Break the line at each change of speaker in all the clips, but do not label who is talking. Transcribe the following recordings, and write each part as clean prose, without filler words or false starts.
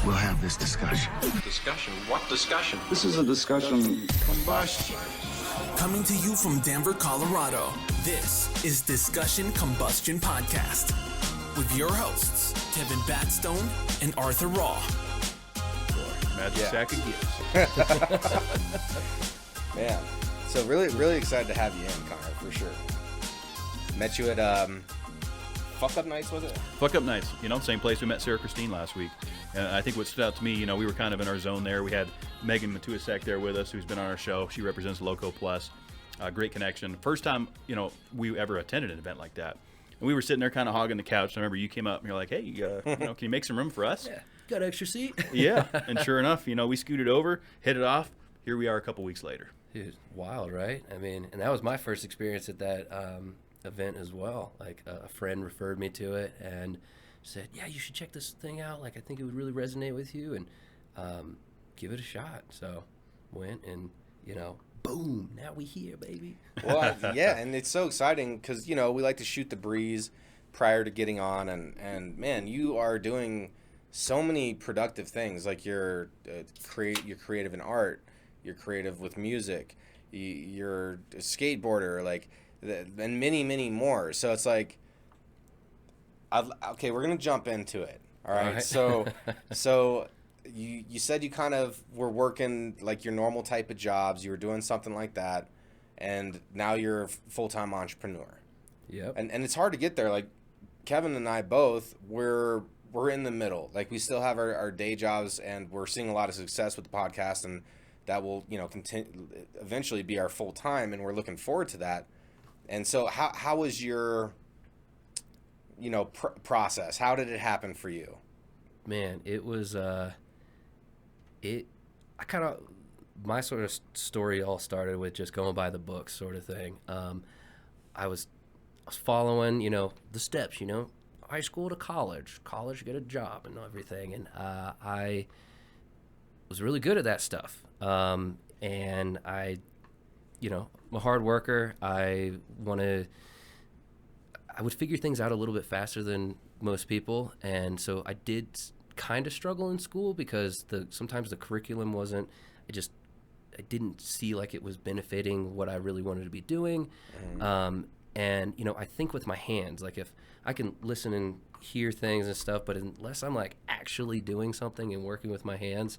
we'll have this discussion.
Discussion? What discussion?
This is a discussion.
Combustion.
Coming to you from Denver, Colorado, this is Discussion Combustion Podcast with your hosts, Kevin Batstone and Arthur Raw.
Magic sack of gifts.
Man, so really excited to have you in, Connor, for sure. Met you at Fuck Up Nights, was it?
Fuck Up Nights, same place we met Sarah Christine last week. And I think what stood out to me, we were kind of in our zone there. We had Megan Matuasek there with us, who's been on our show. She represents Loco Plus. Great connection. First time, we ever attended an event like that. And we were sitting there kind of hogging the couch. I remember you came up and you're like, hey, can you make some room for us?
Yeah. Got an extra seat?
Yeah. And sure enough, we scooted over, hit it off. Here we are a couple weeks later.
Dude, wild, right? I mean, and that was my first experience at that event as well. Like, a friend referred me to it and said, yeah, you should check this thing out. Like, I think it would really resonate with you, and give it a shot. So went and, boom, now we here, baby.
Well, yeah, and it's so exciting because, we like to shoot the breeze prior to getting on. And man, you are doing so many productive things. Like you're creative in art. You're creative with music. You're a skateboarder, and many more. So it's like, okay, we're gonna jump into it. All right. So you said you kind of were working like your normal type of jobs. You were doing something like that, and now you're a full-time entrepreneur.
Yep.
And it's hard to get there. Like Kevin and I both, we're in the middle. Like we still have our day jobs, and we're seeing a lot of success with the podcast, and that will eventually be our full time, and we're looking forward to that. And so how was your process? How did it happen for you?
Man, it was my sort of story all started with just going by the book sort of thing. I was following the steps, high school to college, get a job and everything, and I was really good at that stuff. And I'm a hard worker. I would figure things out a little bit faster than most people, and so I did kind of struggle in school because sometimes the curriculum wasn't. I didn't see like it was benefiting what I really wanted to be doing. And I think with my hands, like if I can listen and hear things and stuff, but unless I'm like actually doing something and working with my hands,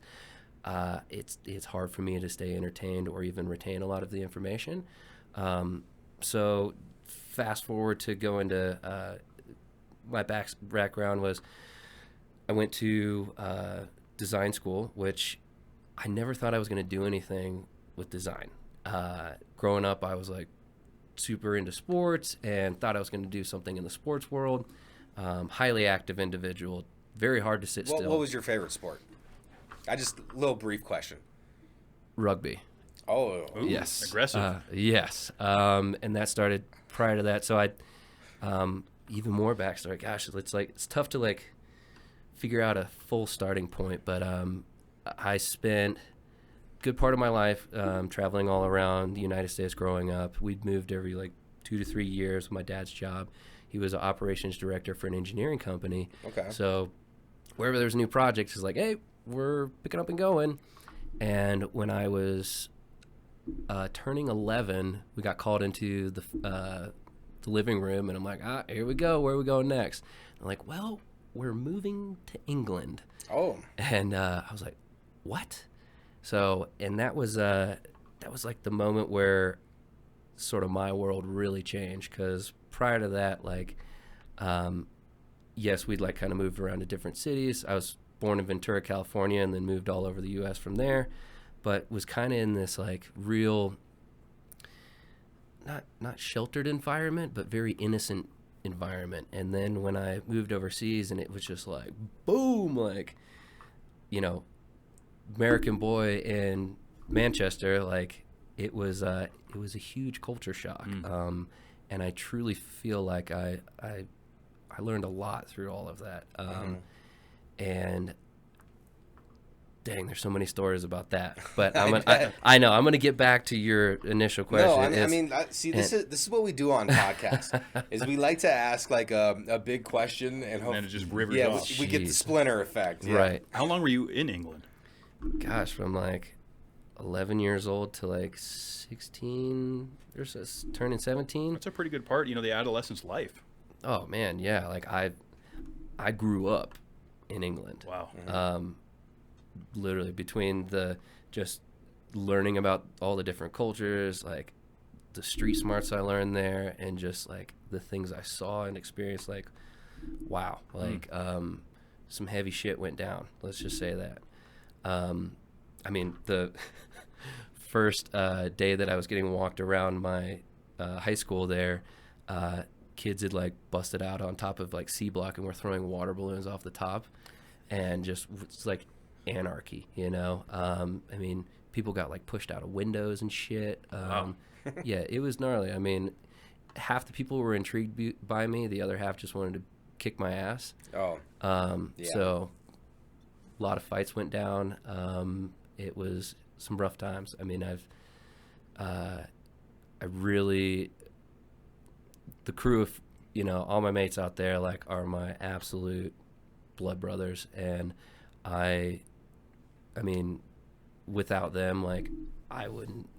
it's hard for me to stay entertained or even retain a lot of the information. So fast forward to go into my background was I went to design school, which I never thought I was going to do anything with design. Growing up, I was like super into sports and thought I was going to do something in the sports world. Highly active individual, very hard to sit still.
What was your favorite sport? A little brief question.
Rugby.
Oh,
ooh,
yes.
Aggressive.
Yes. And that started prior to that. So I, even more backstory. Gosh, it's tough to figure out a full starting point. But I spent a good part of my life traveling all around the United States growing up. We'd moved every 2 to 3 years with my dad's job. He was an operations director for an engineering company.
Okay.
So wherever there's a new project, it's like, hey, we're picking up and going. And when I was turning 11, we got called into the living room, and I'm like, here we go. Where are we going next? I'm like, well, we're moving to England.
Oh.
And I was like, what? So, and that was the moment where sort of my world really changed, because prior to that, yes, we'd kind of moved around to different cities. I was born in Ventura, California, and then moved all over the U.S. from there, but was kind of in this real, not sheltered environment, but very innocent environment. And then when I moved overseas, and it was just boom, American boy in Manchester, it was a huge culture shock. And I truly feel like I learned a lot through all of that. And Dang, there's so many stories about that. But I know I'm gonna get back to your initial question.
No, see, this is what we do on podcasts. Is we like to ask like a big question and
then it just rivers off.
we get the splinter effect. Yeah.
Right.
How long were you in England?
Gosh, from like 11 years old to like 16 or so, turning 17.
That's a pretty good part, the adolescence life.
Oh man, yeah. Like I grew up in England.
Wow.
Literally between the just learning about all the different cultures, like the street smarts I learned there, and just like the things I saw and experienced, like wow, like some heavy shit went down. Let's just say that. I mean, the first day that I was getting walked around my high school there, kids had like busted out on top of like C block and were throwing water balloons off the top, and just it's like anarchy, I mean, people got like pushed out of windows and shit. Yeah, it was gnarly. I mean, half the people were intrigued by me, the other half just wanted to kick my ass. So a lot of fights went down. It was some rough times. I mean, the crew of, all my mates out there like are my absolute blood brothers, and I mean, without them, like I wouldn't,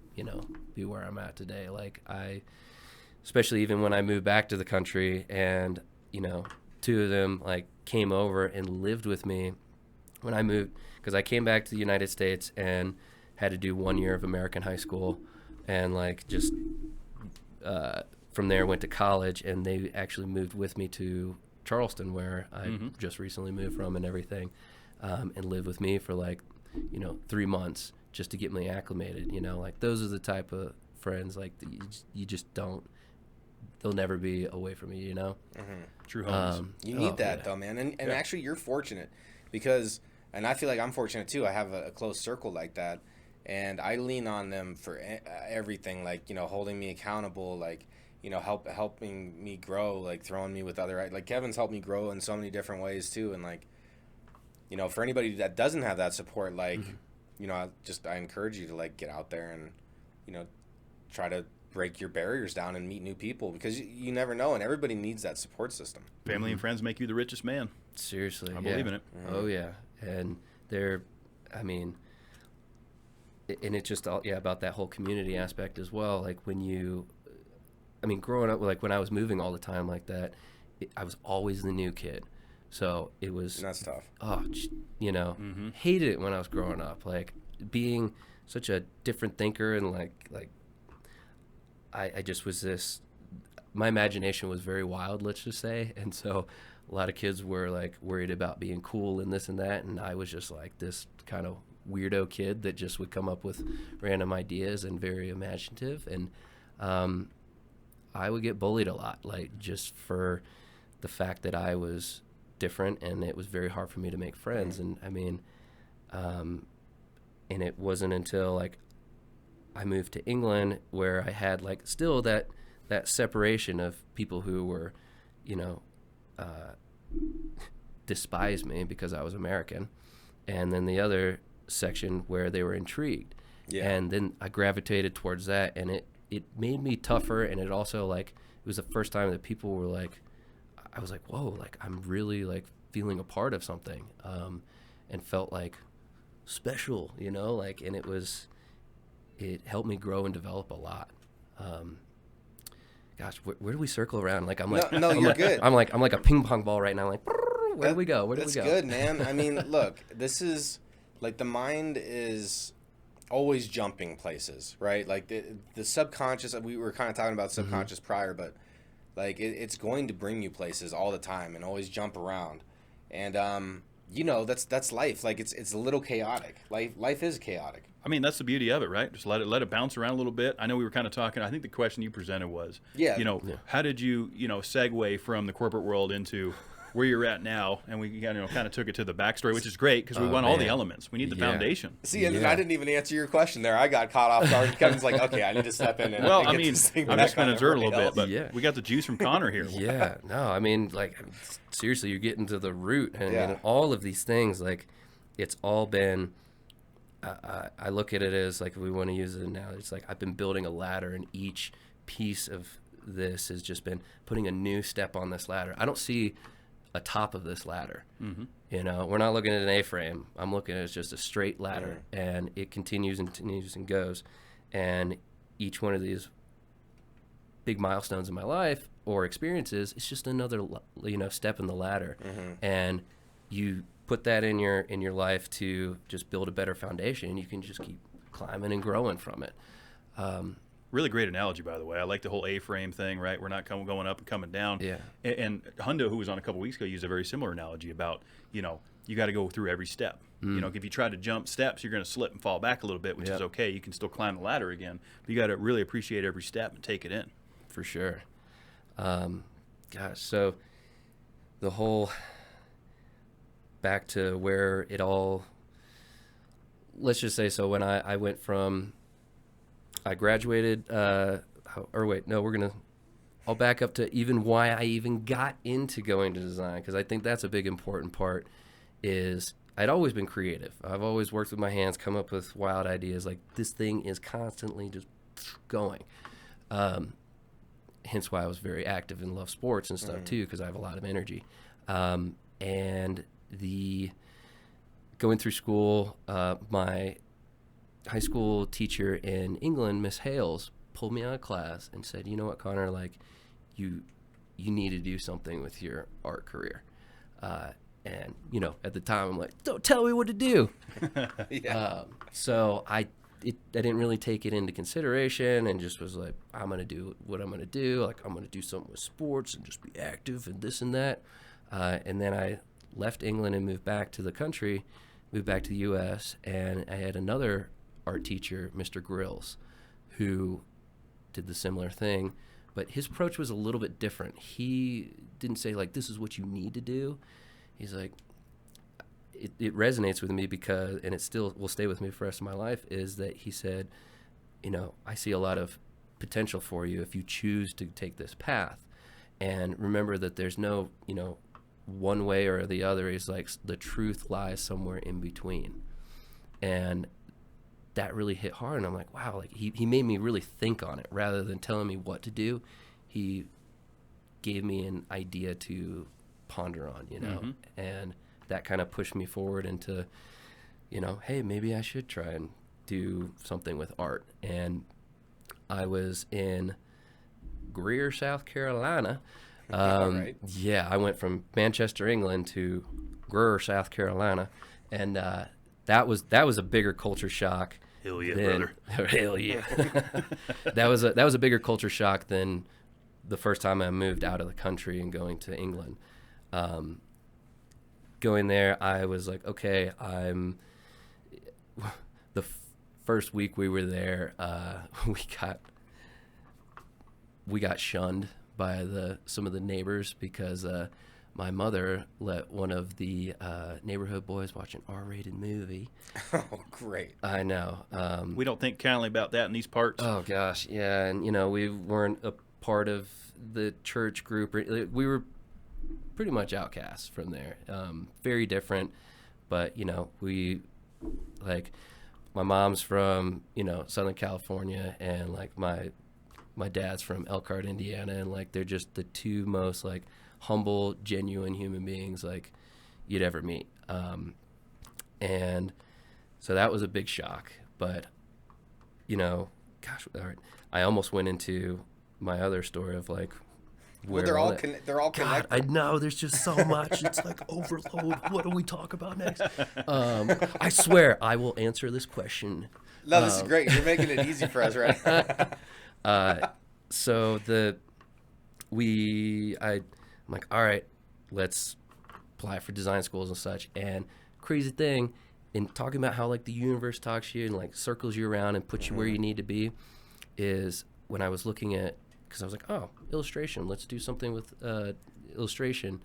be where I'm at today. Like especially even when I moved back to the country, and two of them like came over and lived with me when I moved, because I came back to the United States and had to do 1 year of American high school, and like just from there went to college, and they actually moved with me to Charleston, where I just recently moved from and everything, and lived with me for like 3 months just to get me acclimated. Like those are the type of friends like you just don't, they'll never be away from you.
True homes.
You need that though, man, and actually you're fortunate, because, and I feel like I'm fortunate too. I have a close circle like that, and I lean on them for everything, like holding me accountable, like helping me grow, like throwing me with other, like Kevin's helped me grow in so many different ways too, and like for anybody that doesn't have that support, like I encourage you to like get out there and try to break your barriers down and meet new people, because you never know, and everybody needs that support system.
Family and friends make you the richest man.
Seriously,
I believe in it.
Oh yeah, and I mean, and it's just about that whole community aspect as well. Like growing up, like when I was moving all the time like that, I was always the new kid. So it was...
And that's tough.
Oh, hated it when I was growing up. Like, being such a different thinker, and like I just was this... My imagination was very wild, let's just say. And so a lot of kids were, like, worried about being cool and this and that. And I was just, like, this kind of weirdo kid that just would come up with random ideas and very imaginative. And I would get bullied a lot, like, just for the fact that I was different, and it was very hard for me to make friends. And I mean, and it wasn't until like I moved to England where I had like still that separation of people who were despised me because I was American, and then the other section where they were intrigued. And then I gravitated towards that, and it made me tougher, and it also like it was the first time that people were like, I was like, whoa, like I'm really like feeling a part of something, and felt like special, like, and it helped me grow and develop a lot. Gosh, where do we circle around? Like, I'm like,
no, you're good.
I'm like a ping pong ball right now. Like, where do we go?
That's good, man. I mean, look, this is like the mind is always jumping places, right? Like the subconscious. We were kind of talking about subconscious prior, but like it's going to bring you places all the time and always jump around, and that's life. Like it's a little chaotic. Life is chaotic.
I mean, that's the beauty of it, right? Just let it bounce around a little bit. I know we were kind of talking. I think the question you presented was, how did you segue from the corporate world into where you're at now? And we kind of took it to the backstory, which is great because we want all the elements. We need the foundation.
See, and I didn't even answer your question there. I got caught off guard. Kevin's like, okay, I need to step in. And
well, I mean, I'm just going to observe a little bit, but we got the juice from Connor here.
Yeah, no, I mean, like, seriously, you're getting to the root. And all of these things, like, it's all been I look at it as like, if we want to use it now, it's like I've been building a ladder, and each piece of this has just been putting a new step on this ladder. I don't see a top of this ladder. You know, we're not looking at an A-frame. I'm looking at it as just a straight ladder, and it continues and continues and goes. And each one of these big milestones in my life or experiences, it's just another, you know, step in the ladder. And you put that in your life to just build a better foundation. You can just keep climbing and growing from it.
Really great analogy, by the way. I like the whole A-frame thing, right? We're not going up and coming down.
Yeah.
And Hundo, who was on a couple weeks ago, used a very similar analogy about, you know, you got to go through every step. You know, if you try to jump steps, you're going to slip and fall back a little bit, which is okay. You can still climb the ladder again. But you got to really appreciate every step and take it in.
For sure. Gosh, so the whole back to where it all, let's just say, so when I went from, I graduated, I'll back up to even why I even got into going to design, because I think that's a big important part. Is I'd always been creative. I've always worked with my hands, come up with wild ideas. Like, this thing is constantly just going. Hence why I was very active and love sports and stuff too, because I have a lot of energy. And going through school, my high school teacher in England, Miss Hales, pulled me out of class and said, "You know what, Connor? Like, you need to do something with your art career." And, you know, at the time, I'm like, "Don't tell me what to do." So I didn't really take it into consideration, and just was like, I'm going to do what I'm going to do. Like, I'm going to do something with sports and just be active and this and that. And then I left England and moved back to the country, moved back to the U.S., and I had another art teacher, Mr. Grills, who did the similar thing. But his approach was a little bit different. He didn't say, like, this is what you need to do. He's like, it resonates with me because, and it still will stay with me for the rest of my life, is that he said, you know, I see a lot of potential for you if you choose to take this path. And remember that there's no, you know, one way or the other. Is like, the truth lies somewhere in between. And that really hit hard. And I'm like, wow, like he made me really think on it rather than telling me what to do. He gave me an idea to ponder on, you know, and that kind of pushed me forward into, you know, hey, maybe I should try and do something with art. And I was in Greer, South Carolina.
Right.
Yeah, I went from Manchester, England to Greer, South Carolina, and that was a bigger culture shock.
Hell yeah, brother.
Hell yeah. That was a bigger culture shock than the first time I moved out of the country and going to England. Going there, I was like, okay, the first week we were there, we got shunned by some of the neighbors because my mother let one of the neighborhood boys watch an R-rated movie.
Oh, great.
I know.
We don't think kindly about that in these parts.
Oh, gosh, yeah. And, you know, we weren't a part of the church group. We were pretty much outcasts from there. Very different. But, you know, like, my mom's from, you know, Southern California, and, like, my dad's from Elkhart, Indiana, and, like, they're just the two most, like, humble, genuine human beings, like, you'd ever meet. And so that was a big shock. But, you know, gosh, all right, I almost went into my other story of, like,
Well, they're all
God,
connected.
I know, there's just so much. It's like overload. What do we talk about next? I swear I will answer this question.
No, this is great. You're making it easy for us, right?
So I'm like, all right, let's apply for design schools and such. And crazy thing, in talking about how, like, the universe talks to you and, like, circles you around and puts you where you need to be, is when I was looking at, because I was like, oh, illustration, let's do something with illustration.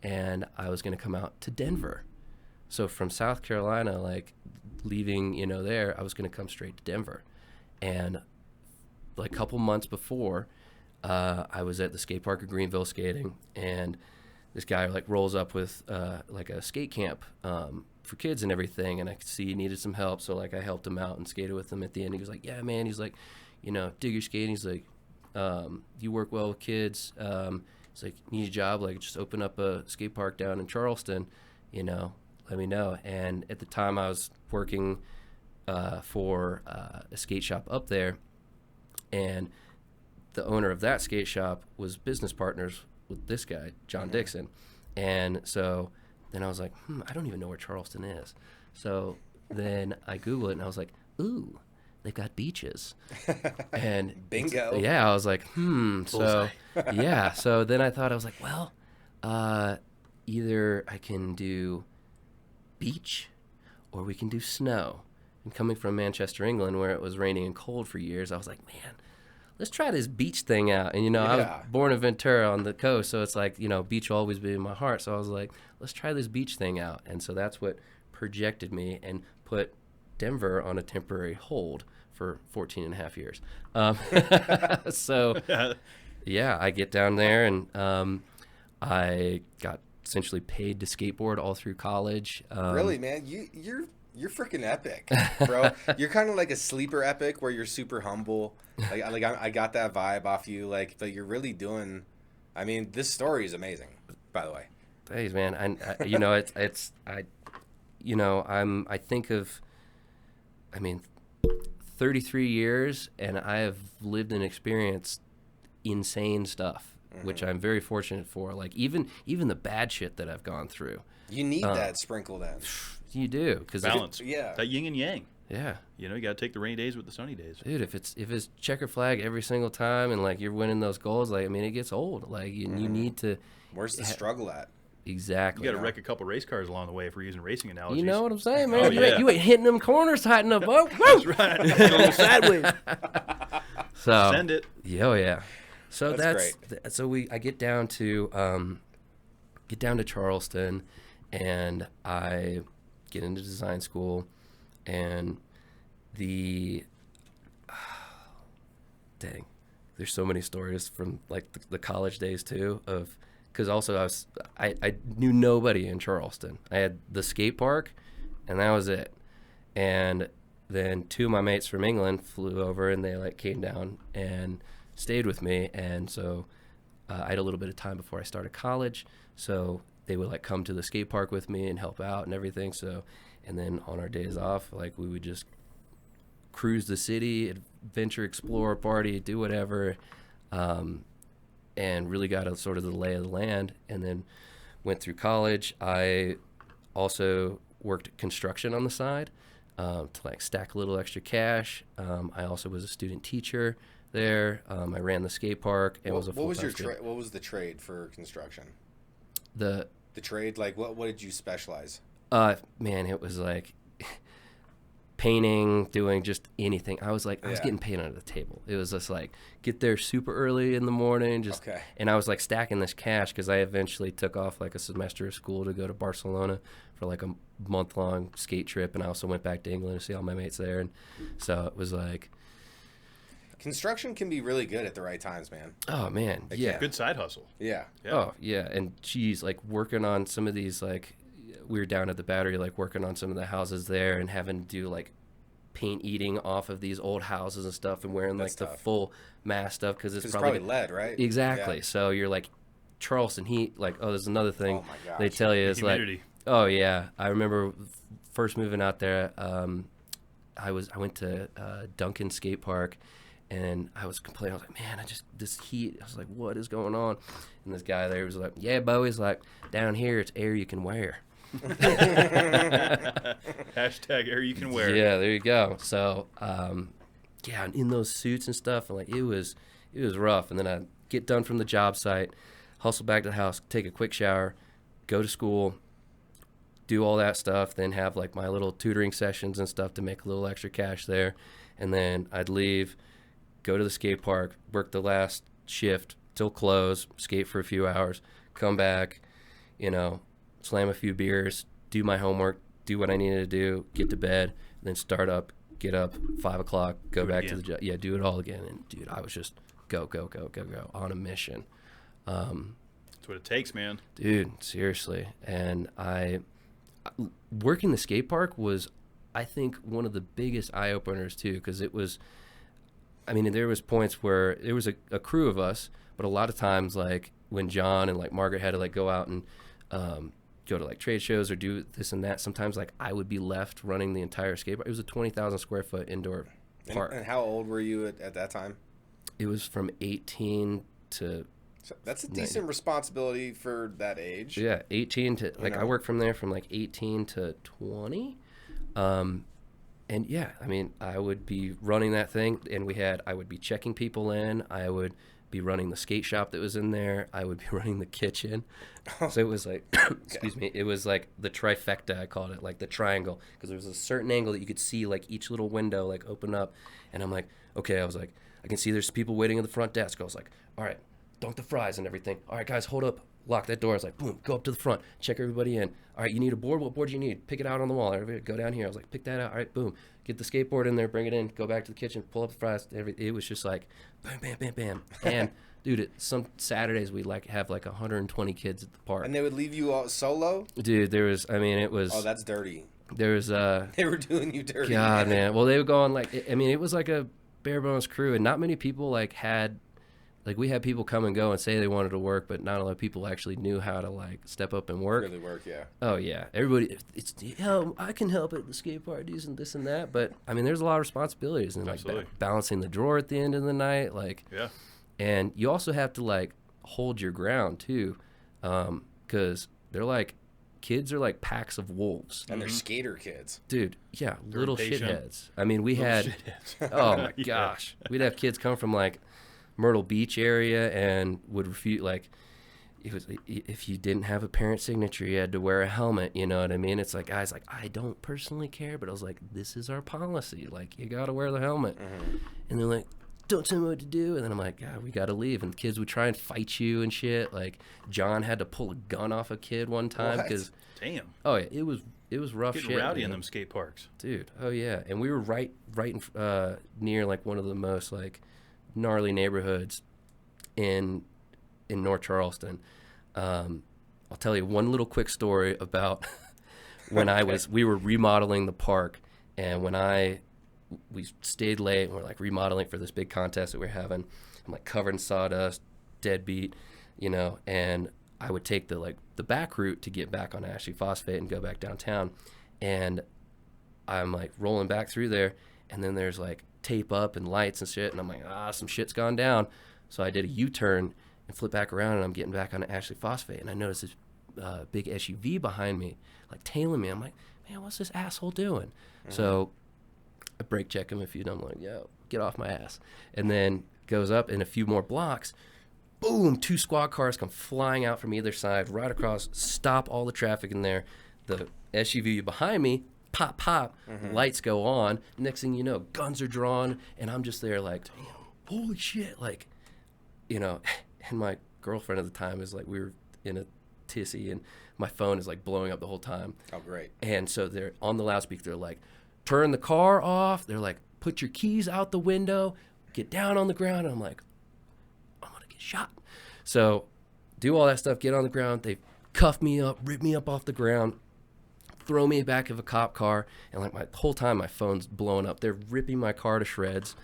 And I was going to come out to Denver. So from South Carolina, like, leaving, you know, there, I was going to come straight to Denver. And, like, a couple months before, I was at the skate park of Greenville skating, and this guy, like, rolls up with, like, a skate camp for kids and everything, and I could see he needed some help, so like I helped him out and skated with him at the end. He was like, yeah, man, he's like, you know, dig your skating. He's like, you work well with kids. It's like, need a job, like just open up a skate park down in Charleston, you know, let me know. And at the time I was working for a skate shop up there, and the owner of that skate shop was business partners with this guy, John Dixon. And so then I was like, I don't even know where Charleston is. So then I Googled it, and I was like, ooh, they've got beaches. And
bingo.
Yeah, I was like, so yeah. So then I thought, I was like, well, either I can do beach or we can do snow. And coming from Manchester, England, where it was raining and cold for years, I was like, man, let's try this beach thing out. And, you know, I was born in Ventura on the coast, so it's like, you know, beach will always be in my heart. So I was like, let's try this beach thing out. And so that's what projected me and put Denver on a temporary hold for 14 and a half years. So, yeah, I get down there, and I got essentially paid to skateboard all through college.
Really, man? You're freaking epic, bro. You're kind of like a sleeper epic where you're super humble. I got that vibe off you. Like, but you're really doing. I mean, this story is amazing, by the way.
Thanks, man. I you know, I think of, I mean, 33 years, and I have lived and experienced insane stuff, which I'm very fortunate for. Like, even the bad shit that I've gone through.
You need that sprinkled in.
You do, because
Balance.
Yeah.
That yin and yang.
Yeah.
You know, you got to take the rainy days with the sunny days.
Dude, if it's checker flag every single time, and like you're winning those goals, like, I mean, it gets old. Like, you need to.
Where's the struggle at?
Exactly.
You got to wreck a couple race cars along the way if we're using racing analogies.
You know what I'm saying, man?
Oh,
You ain't hitting them corners tight enough. Oh,
That's right. Going sideways.
So
Send it.
Yeah. So
That's
I get down to Charleston, and I get into design school, and dang, there's so many stories from like the college days too, of because also I knew nobody in Charleston. I had the skate park, and that was it. And then two of my mates from England flew over, and they like came down and stayed with me. And so I had a little bit of time before I started college, so they would like come to the skate park with me and help out and everything. So, and then on our days off, like we would just cruise the city, adventure, explore, party, do whatever. And really got a sort of the lay of the land, and then went through college. I also worked construction on the side to like stack a little extra cash. I also was a student teacher there. I ran the skate park and was a full-time student.
What was the trade for construction?
The
trade, like what did you specialize?
Man, it was like painting, doing just anything. I was getting paid under the table. It was just like get there super early in the morning, and I was like stacking this cash because I eventually took off like a semester of school to go to Barcelona for like a month-long skate trip, and I also went back to England to see all my mates there, and so it was like
construction can be really good at the right times, man.
Oh man, yeah,
Good side hustle.
Yeah.
Oh yeah, and geez, like working on some of these, like we were down at the Battery, like working on some of the houses there, and having to do like paint eating off of these old houses and stuff, and wearing like the full mask stuff because it's probably
lead, right?
Exactly.
Yeah.
So you're like Charleston Heat, like, oh, there's another thing
Oh my gosh.
they tell you is like,
Humidity.
oh yeah, I remember first moving out there. I went to Duncan Skate Park, and I was complaining. I was like, man, this heat. I was like, what is going on? And this guy there was like, yeah, Bowie's like, down here it's air you can wear.
Hashtag air you can wear.
Yeah, there you go. So, yeah, in those suits and stuff, and like it was rough. And then I get done from the job site, hustle back to the house, take a quick shower, go to school, do all that stuff, then have like my little tutoring sessions and stuff to make a little extra cash there, and then I'd leave, go to the skate park, work the last shift till close, skate for a few hours, come back, slam a few beers, do my homework, do what I needed to do, get to bed, then start up, get up, 5 o'clock, go back to the job. Yeah, do it all again. And dude, I was just go on a mission.
That's what it takes, man.
Dude, seriously. And I working the skate park was, I think, one of the biggest eye openers too, because it was. I mean, there was points where there was a crew of us, but a lot of times, like when John and like Margaret had to like go out and go to like trade shows or do this and that, sometimes like I would be left running the entire skate park. It was a 20,000 square foot indoor park.
And how old were you at that time?
It was from 18 to.
So that's a decent responsibility for that age.
Yeah, 18 to like,
know?
I worked from there from like 18 to 20. And yeah, I mean, I would be running that thing, and I would be checking people in. I would be running the skate shop that was in there. I would be running the kitchen. So it was like, excuse me, it was like the trifecta, I called it, like the triangle, because there was a certain angle that you could see like each little window like open up. And I'm like, okay, I was like, I can see there's people waiting at the front desk. I was like, all right, dunk the fries and everything. All right, guys, hold up. Lock that door. I was like, boom, go up to the front, check everybody in. All right, you need a board? What board do you need? Pick it out on the wall. Everybody go down here. I was like, pick that out. All right, boom. Get the skateboard in there, bring it in, go back to the kitchen, pull up the fries. It was just like, bam, bam, bam, bam. And, dude, some Saturdays we'd like have like 120 kids at the park.
And they would leave you all solo?
Dude, there was, I mean, it was.
Oh, that's dirty.
There was.
They were doing you dirty.
God, man. Well, they would go on like, I mean, it was like a bare bones crew, and not many people like had. Like, we had people come and go and say they wanted to work, but not a lot of people actually knew how to, like, step up and work.
Really work, yeah.
Oh, yeah. Everybody, I can help at the skate parties and this and that. But, I mean, there's a lot of responsibilities. And, like, balancing the drawer at the end of the night. Like,
yeah.
And you also have to, like, hold your ground, too. Because they're, like, kids are, like, packs of wolves.
And they're skater kids.
Dude, yeah,
They're
little
impatient.
shitheads. I mean, we had, oh, my gosh. We'd have kids come from, like, Myrtle Beach area and would refuse, like, it was, if you didn't have a parent signature, you had to wear a helmet, you know what I mean? It's like, guys, like, I don't personally care, but I was like, this is our policy, like, you gotta wear the helmet. And they're like, don't tell me what to do. And then I'm like, God, we gotta leave. And kids would try and fight you and shit. Like, John had to pull a gun off a kid one time because,
damn,
oh yeah, it was rough
getting
shit,
rowdy
man.
in them skate parks,
dude. Oh yeah, and we were right in, near like one of the most like gnarly neighborhoods in North Charleston. I'll tell you one little quick story about when we were remodeling the park, and we stayed late and we're like remodeling for this big contest that we're having. I'm like covered in sawdust, dead beat, you know, and I would take the back route to get back on Ashley Phosphate and go back downtown. And I'm like rolling back through there, and then there's like tape up and lights and shit, and I'm like, some shit's gone down. So I did a U-turn and flip back around, and I'm getting back on Ashley Phosphate, and I noticed this big SUV behind me, like tailing me. I'm like, man, what's this asshole doing? So I brake check him a few times. I'm like, yo, get off my ass. And then goes up in a few more blocks, boom, 2 squad cars come flying out from either side, right across, stop all the traffic in there. The SUV behind me, pop, pop, lights go on. Next thing you know, guns are drawn, and I'm just there like, holy shit, like, you know. And my girlfriend at the time is like, we were in a tizzy, and my phone is like blowing up the whole time.
Oh, great.
And so they're on the loudspeaker, they're like, turn the car off. They're like, put your keys out the window, get down on the ground. And I'm like, I'm gonna get shot. So do all that stuff, get on the ground. They cuff me up, rip me up off the ground, throw me back of a cop car, and like my whole time my phone's blowing up. They're ripping my car to shreds.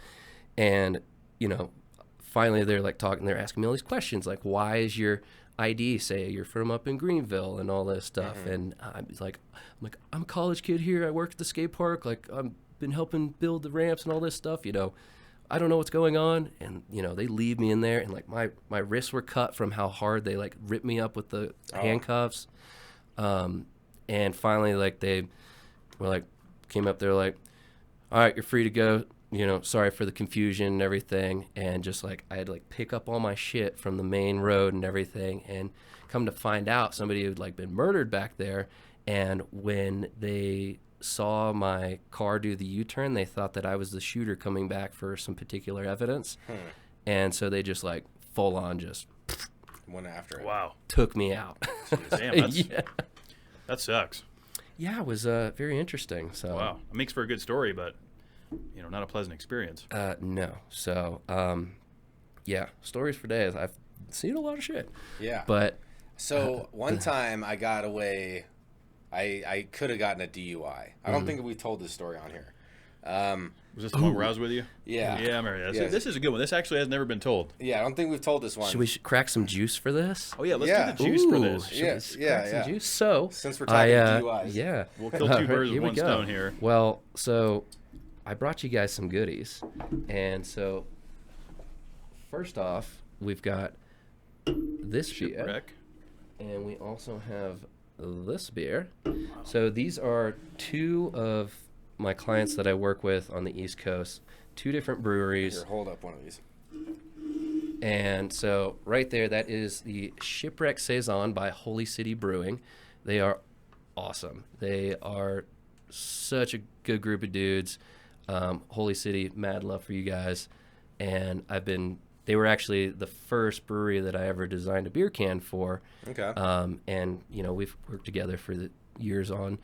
And, you know, finally they're like talking, they're asking me all these questions, like, why is your ID say you're from up in Greenville and all this stuff? And I'm like, I'm a college kid here. I work at the skate park. Like, I've been helping build the ramps and all this stuff, you know. I don't know what's going on. And, you know, they leave me in there, and like my wrists were cut from how hard they like ripped me up with the handcuffs. And finally, like, they were like, came up there like, all right, you're free to go. You know, sorry for the confusion and everything. And just like, I had to like pick up all my shit from the main road and everything. And come to find out, somebody had like been murdered back there. And when they saw my car do the U-turn, they thought that I was the shooter coming back for some particular evidence. And so they just like full on just
went after it.
Wow.
Took me out.
Damn,
Yeah.
that sucks.
Yeah, it was very interesting. So
Wow. It makes for a good story, but, you know, not a pleasant experience.
no. So yeah, stories for days. I've seen a lot of shit.
Yeah.
But
So one time I got away I could have gotten a DUI. I don't think we told this story on here.
Was this the one where I was with you?
Yeah.
Yeah, I remember that.
Yeah.
This is a good one. This actually has never been told.
Yeah, I don't think we've told this one.
Should we crack some juice for this?
Oh, yeah, let's
Yeah.
do the juice for
Ooh,
this.
should we
Yeah,
crack some
yeah.
juice? So,
Since we're talking DUIs.
Yeah.
We'll kill two birds with
Here we
one
go.
stone here.
Well, so I brought you guys some goodies. And so, first off, we've got this beer.
Shipwreck.
And we also have this beer. So these are two of my clients that I work with on the East Coast, two different breweries.
Here, hold up one of these.
And so right there, that is the Shipwreck Saison by Holy City Brewing. They are awesome. They are such a good group of dudes. Holy City, mad love for you guys. And they were actually the first brewery that I ever designed a beer can for.
Okay.
And, we've worked together for the years on.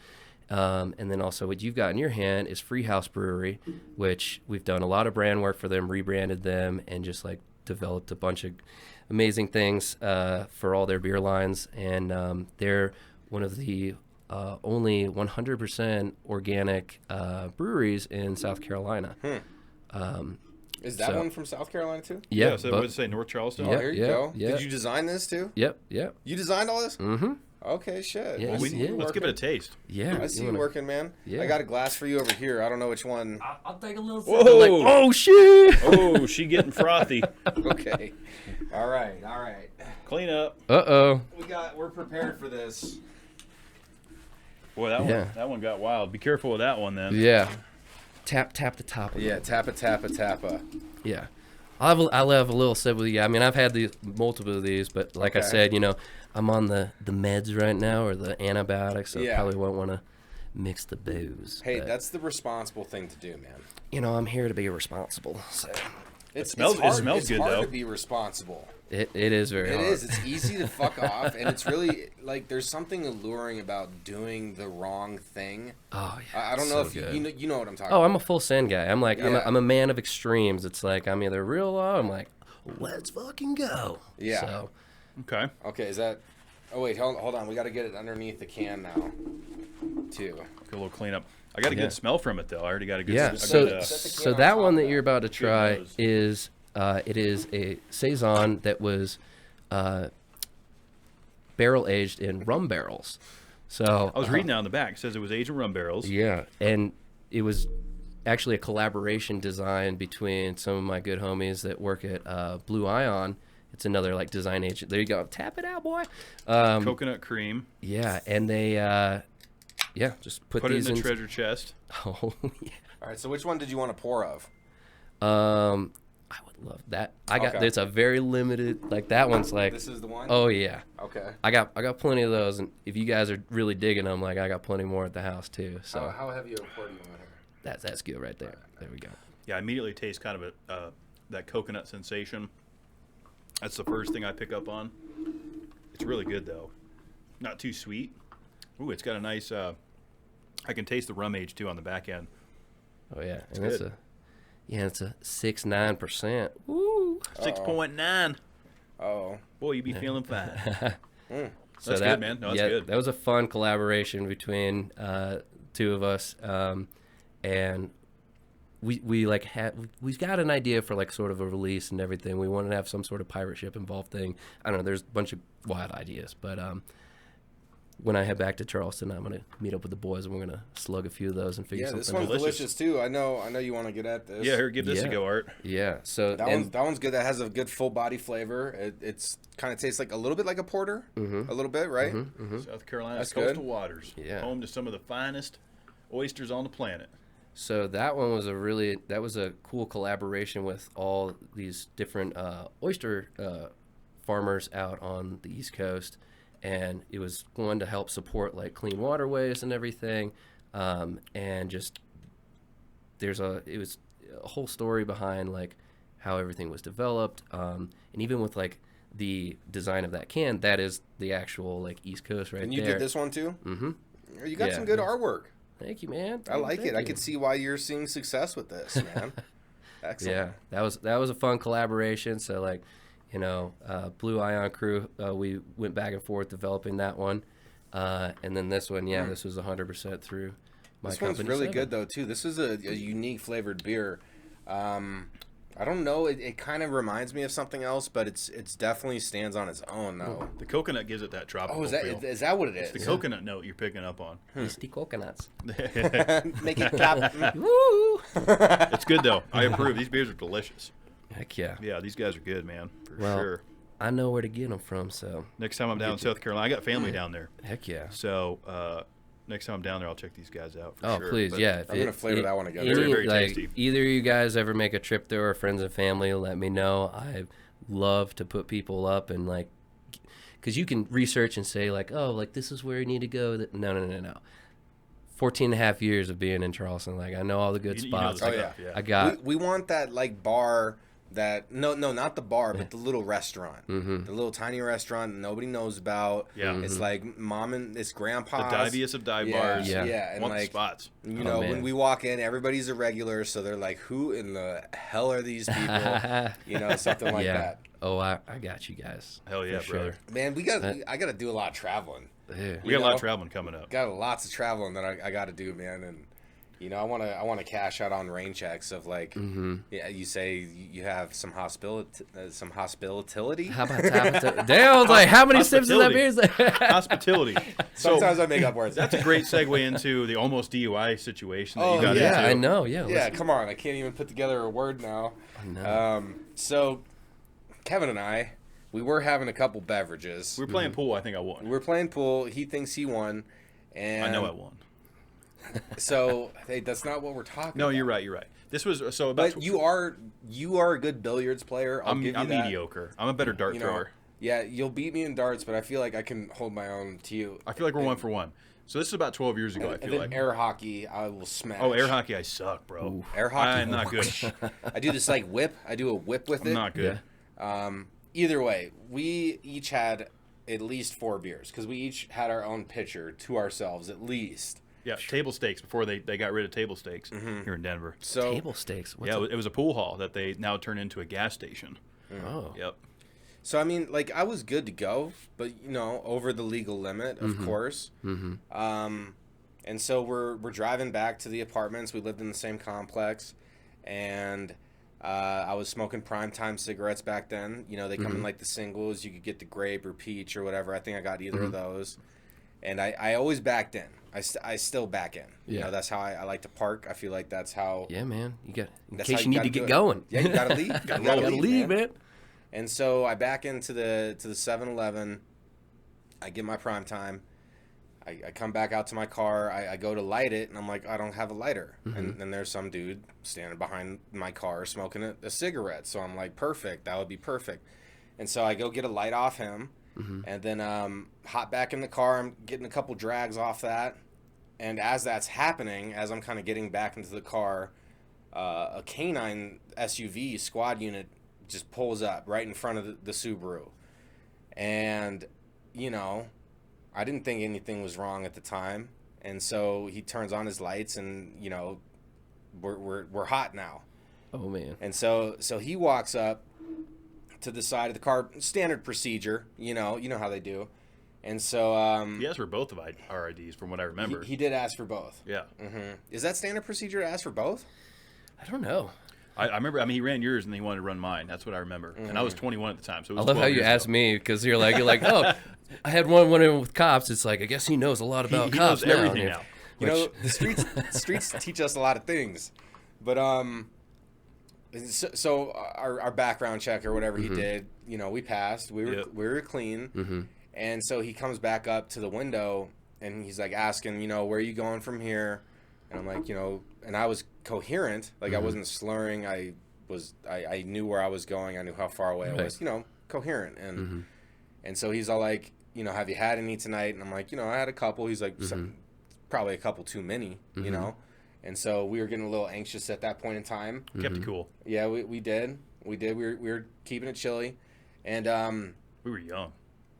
And then also what you've got in your hand is Free House Brewery, which we've done a lot of brand work for them, rebranded them, and just like developed a bunch of amazing things for all their beer lines. And they're one of the only 100% organic breweries in South Carolina.
Is that one from South Carolina too?
Yeah.
So what did it say? North Charleston?
Oh,
Yeah,
here you
yeah,
go.
yeah.
Did you design this too?
Yep.
You designed all this?
Mm-hmm.
Okay, shit.
Yeah,
I see you
Let's give it a
working.
taste.
Yeah.
I see you working, man.
Yeah.
I got a glass for you over here. I don't know which one.
I'll take a little
Whoa.
sip. Like, oh, shit.
Oh, she getting frothy.
Okay. All right.
Clean up.
Uh-oh.
We're prepared for this.
Boy, that
Yeah.
one got wild. Be careful with that one then.
Yeah. Tap the top of it.
Yeah, tappa.
Yeah. I'll have a little sip with you. I mean, I've had multiple of these, but like I
Okay.
said, I'm on the meds right now, or the antibiotics, so
Yeah.
probably won't want to mix the booze.
Hey,
but,
that's the responsible thing to do, man.
I'm here to be responsible. So
It
smells good, though.
to be responsible.
it is very
It
hard.
is. It's easy to fuck off, and it's really like there's something alluring about doing the wrong thing.
Oh yeah.
I don't know
so
if
good.
you know what I'm talking
Oh,
about.
I'm a full send guy. I'm like
Yeah.
I'm a man of extremes. It's like I'm either real low. I'm like, let's fucking go.
Yeah.
So
Okay.
Okay, is that? Oh wait, hold on. We got to get it underneath the can now, too.
Good little cleanup. I got a
Yeah.
good smell from it though. I already got a good.
yeah.
a
So
good,
set the
so
can on
that
top
one
of
that
that.
you're about to try
nose.
is it is a saison that was barrel aged in rum barrels. So
I was reading that on the back. It says it was aged in rum barrels.
Yeah, and it was actually a collaboration design between some of my good homies that work at Blue Ion. It's another like design agent. There you go. Tap it out, boy.
Coconut cream.
Yeah, and they just put
Put it in
these
the treasure chest.
Oh yeah.
All right. So which one did you want to pour of?
I would love that. I got
Okay.
it's a very limited like that one's like
This is the one.
oh yeah.
Okay.
I got plenty of those, and if you guys are really digging them, like I got plenty more at the house too. So
How heavy of a pour do you want here?
that's good right there. There we go.
Yeah, I immediately taste kind of that coconut sensation. That's the first thing I pick up on. It's really good though. Not too sweet. Ooh, it's got a nice. I can taste the rum age too on the back end.
Oh yeah, and
good.
it's a 6.9%. Woo!
6.9.
Oh.
Boy, you be feeling fine.
So
That's good, man. No, that's good.
That was a fun collaboration between two of us, and we've got an idea for like sort of a release and everything. We wanted to have some sort of pirate ship involved thing. I don't know. There's a bunch of wild ideas, but when I head back to Charleston, I'm gonna meet up with the boys and we're gonna slug a few of those and figure
Yeah,
something
this one's
out.
delicious too. I know you want to get at this.
Yeah, here, give this a
Yeah.
go, Art.
Yeah. So
That one's good. That has a good full body flavor. It's kind of tastes like a little bit like a porter, a little bit, right?
South Carolina's
That's
coastal
good.
waters,
Yeah.
home to some of the finest oysters on the planet.
So that one was a cool collaboration with all these different oyster farmers out on the East Coast, and it was one to help support like clean waterways and everything, and just it was a whole story behind like how everything was developed, and even with like the design of that can, that is the actual like East Coast right
And you
there.
did this one too.
Mm-hmm.
You got
Yeah.
some good artwork.
Thank you, man.
I like
Thank
it. I
you.
could see why you're seeing success with this, man. Excellent.
Yeah, that was a fun collaboration. So like, Blue Ion crew, we went back and forth developing that one, And then this one, this was 100% through my
This
company.
one's really
7.
good though too. This is a unique flavored beer. I don't know. It kind of reminds me of something else, but it's definitely stands on its own though.
The coconut gives it that tropical
Oh, is
feel.
that what it is?
The coconut note you're picking up on.
It's the coconuts.
Make it clap.
Woo!
It's good though. I approve. These beers are delicious.
Heck yeah.
Yeah, these guys are good, man, for
Well,
sure.
I know where to get them from, so
Next time I'm down in South Carolina, I got family down there.
heck yeah.
So next time I'm down there, I'll check these guys out. For
Oh,
sure.
please,
But
yeah.
I'm gonna flavor that one again.
Very, very
like,
tasty.
either you guys ever make a trip there or friends and family, let me know. I love to put people up and like, because you can research and say like, oh, like this is where you need to go. No. 14 and a half years of being in Charleston, like I know all the good
You know
spots.
the
Oh
stuff,
yeah.
I got
We want that like bar. That no, not the bar, but the little restaurant, the little tiny restaurant that nobody knows about.
Yeah.
It's like mom and it's
the
grandpa's.
diviest of dive
Yeah,
bars.
yeah, and
Want the
like
spots.
you
Oh,
know
man.
when we walk in, everybody's a regular, so they're like, "Who in the hell are these people?" You know, something like
yeah.
that.
Oh, I got you guys.
Hell yeah,
for
brother.
sure.
Man, I got to do a lot of traveling.
Yeah.
We got a lot
know?
of traveling coming up.
Got lots of traveling that I got to do, man, and. You know, I want to cash out on rain checks of like, yeah. You say you have some hospitality.
How about that? Damn, I was like, how many sips of that beer is that?
Hospitality.
Sometimes I make up words.
That's a great segue into the almost DUI situation that
Oh,
you got
Yeah,
into.
I know. Yeah.
Yeah, come on. I can't even put together a word now.
know.
So, Kevin and I, we were having a couple beverages.
We were playing pool. I think I
We
won.
were playing pool. He thinks he won. And
I know I won.
So, hey, that's not what we're talking about.
No, you're right. You're right. This was so about.
But you are a good billiards player. I'll give you
I'm
that.
mediocre. I'm a better dart
You know,
thrower.
yeah, you'll beat me in darts, but I feel like I can hold my own to you.
I feel like we're 1 for 1. So this is about 12 years ago. I
And
feel
then
like.
air hockey, I will smash.
Oh, air hockey, I suck, bro.
Air hockey,
I'm not good.
I do this like whip. I do a whip with it.
I'm not good.
Either way, we each had at least 4 beers because we each had our own pitcher to ourselves at least.
Yeah, table stakes before they got rid of table stakes here in Denver.
So
Table stakes. What's
Yeah, it was a pool hall that they now turned into a gas station.
Oh.
Yep.
So I mean, like I was good to go, but you know, over the legal limit, of course. And so we're driving back to the apartments. We lived in the same complex, and I was smoking primetime cigarettes back then. You know, they come in like the singles. You could get the grape or peach or whatever. I think I got either of those. And I always backed in. I still back in. You
Yeah.
know, that's how I like to park. I feel like that's how.
Yeah, man. You got in
That's
case
how
you need
gotta
to
do
get
it.
going.
Yeah, you gotta leave. You
gotta leave, man.
And so I back into the 7-Eleven. I get my prime time. I come back out to my car. I go to light it, and I'm like, I don't have a lighter. And then there's some dude standing behind my car smoking a cigarette. So I'm like, perfect. That would be perfect. And so I go get a light off him, and then hop back in the car. I'm getting a couple drags off that. And as that's happening, as I'm kind of getting back into the car, a canine SUV squad unit just pulls up right in front of the Subaru. And, you know, I didn't think anything was wrong at the time. And so he turns on his lights and, you know, we're hot now.
Oh man.
And so he walks up to the side of the car, standard procedure, you know how they do. And so
He asked for both of our IDs, from what I remember.
he did ask for both.
Yeah.
Is that standard procedure to ask for both?
I don't know.
I remember. I mean, he ran yours and he wanted to run mine. That's what I remember. And I was 21 at the time, so it
I
was
love how
12
you
years
asked
ago.
me because you're like, oh, I had one with cops. It's like I guess he knows a lot about
He
cops
knows
now.
everything
And
now.
You know, the streets teach us a lot of things. But so our background check or whatever he did, you know, we passed. We were clean. And so he comes back up to the window and he's like asking, you know, where are you going from here? And I'm like, you know, and I was coherent, like I wasn't slurring. I knew where I was going. I knew how far away I was, you know, coherent. And so he's all like, you know, have you had any tonight? And I'm like, you know, I had a couple. He's like, probably a couple too many, you know? And so we were getting a little anxious at that point in time.
Kept it cool.
Yeah, we did. We were keeping it chilly. And
We were young.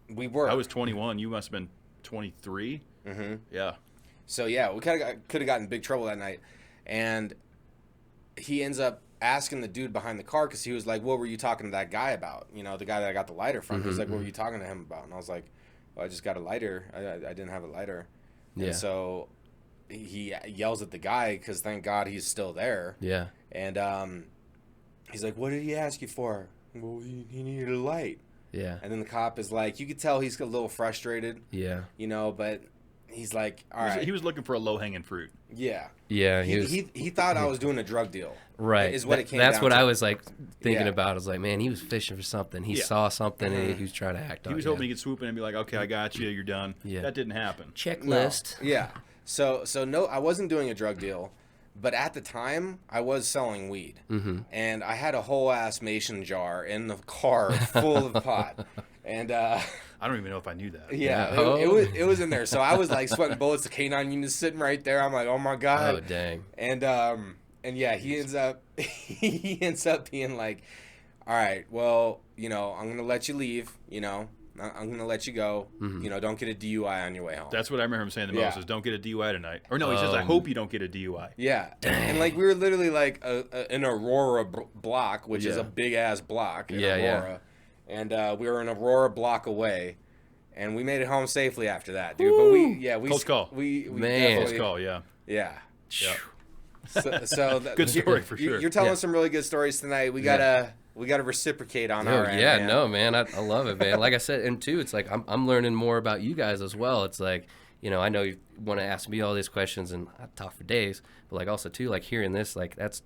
we were.
I was 21. You must have been 23. Yeah.
So yeah, we could have gotten in big trouble that night. And he ends up asking the dude behind the car because he was like, what were you talking to that guy about? You know, the guy that I got the lighter from. He was like, what were you talking to him about? And I was like, well, I just got a lighter. I didn't have a lighter.
Yeah.
And so he yells at the guy because thank God he's still there.
Yeah.
And he's like, what did he ask you for? Well, he needed a light.
Yeah.
And then the cop is like, you could tell he's a little frustrated.
Yeah.
You know, but he's like, all right.
He was looking for a low-hanging fruit.
Yeah.
Yeah.
He thought I was doing a drug deal.
Right.
Is what it came
That's
down
what
to.
I was like thinking
Yeah.
about. I was like, man, he was fishing for something. He
Yeah.
saw something and he was trying to act on it.
He was hoping he could swoop in and be like, okay, I got you, you're done.
Yeah.
That didn't happen.
No.
Checklist.
Yeah. So no, I wasn't doing a drug deal, but at the time I was selling weed, and I had a whole ass mason jar in the car full of pot, and
I don't even know if I knew that.
yeah,
Yeah.
it was in there. So I was like sweating bullets. The canine unit sitting right there. I'm like, oh my god.
Oh, dang.
And yeah, he ends up being like, all right, well, you know, I'm gonna let you leave. You know, I'm gonna let you go. You know, don't get a DUI on your way home.
That's what I remember him saying the most
Yeah.
is don't get a DUI tonight. Or no, he says, I hope you don't get a DUI.
Yeah, and like we were literally like an Aurora block, which is
Yeah.
a big ass block in
Yeah, yeah.
Aurora, and we were an Aurora block away, and we made it home safely after that, dude. But we
Close call.
We
Man.
definitely-
Close call, yeah.
Yeah.
Yeah.
So
Good story for sure.
You're telling
Yeah.
some really good stories tonight. We gotta reciprocate on our end.
Yeah,
man.
no, man, I love it, man. Like I said, and too, it's like I'm learning more about you guys as well. It's like, you know, I know you want to ask me all these questions, and I talk for days, but like also too, like hearing this, like that's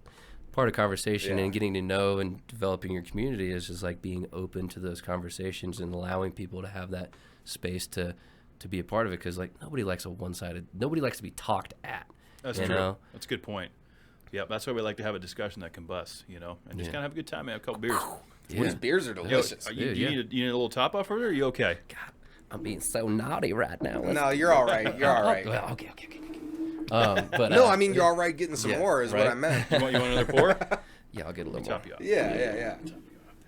part of conversation
Yeah.
and getting to know and developing your community is just like being open to those conversations and allowing people to have that space to be a part of it. Because like nobody likes nobody likes to be talked at.
That's
you
true.
know?
That's a good point. Yeah, that's why we like to have a discussion that combusts, you know, and just
Yeah.
kind of have a good time and have a couple beers.
These beers are
Yo,
delicious.
you
Dude, yeah.
need a little top off over there? Or are you okay?
God, I'm being so naughty right now.
No, you're all right. You're all right.
Well, okay. But
No, I mean you're all right getting some
yeah,
more is what
right?
I meant.
You want another pour?
yeah, I'll get a little more.
Top you off.
Yeah.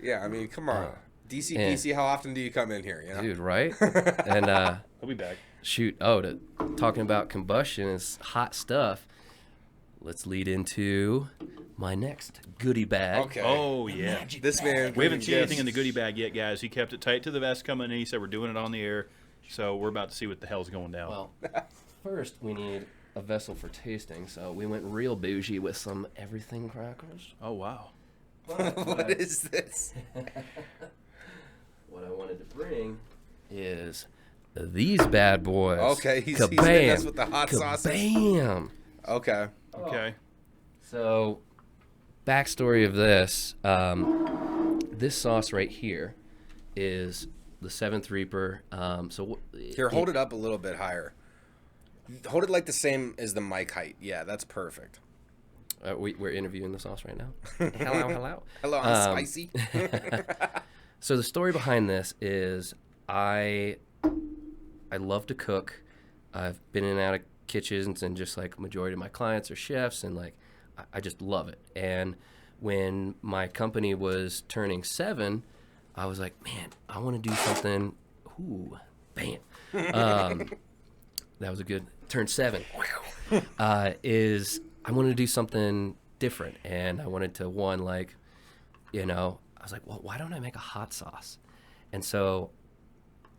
Yeah, I mean, come on. DC, how often do you come in here? You know?
Dude, right? And
I'll be back.
shoot, talking about combustion is hot stuff. Let's lead into my next goodie bag.
Okay.
Oh, yeah.
This man.
We haven't seen anything in the goodie bag yet, guys. He kept it tight to the vest coming in. He said we're doing it on the air. So we're about to see what the hell's going down.
Well, first we need a vessel for tasting, so we went real bougie with some everything crackers.
Oh, wow.
What is this?
What I wanted to bring is these bad boys.
Okay, he's hitting us with the hot sauces.
Kabam!
Okay.
Okay.
So, backstory of this, this sauce right here is the 7th Reaper.
Here, hold it up a little bit higher. Hold it like the same as the mic height. Yeah, that's perfect.
We're interviewing the sauce right now. Hello.
Hello, I'm spicy.
So the story behind this is I love to cook. I've been in and out of kitchens, and just like majority of my clients are chefs, and like I just love it. And when my company was turning 7, I was like, man, I want to do something. Ooh, bam. That was a good turn 7. Is I wanted to do something different, and I wanted to I was like, well, why don't I make a hot sauce? And so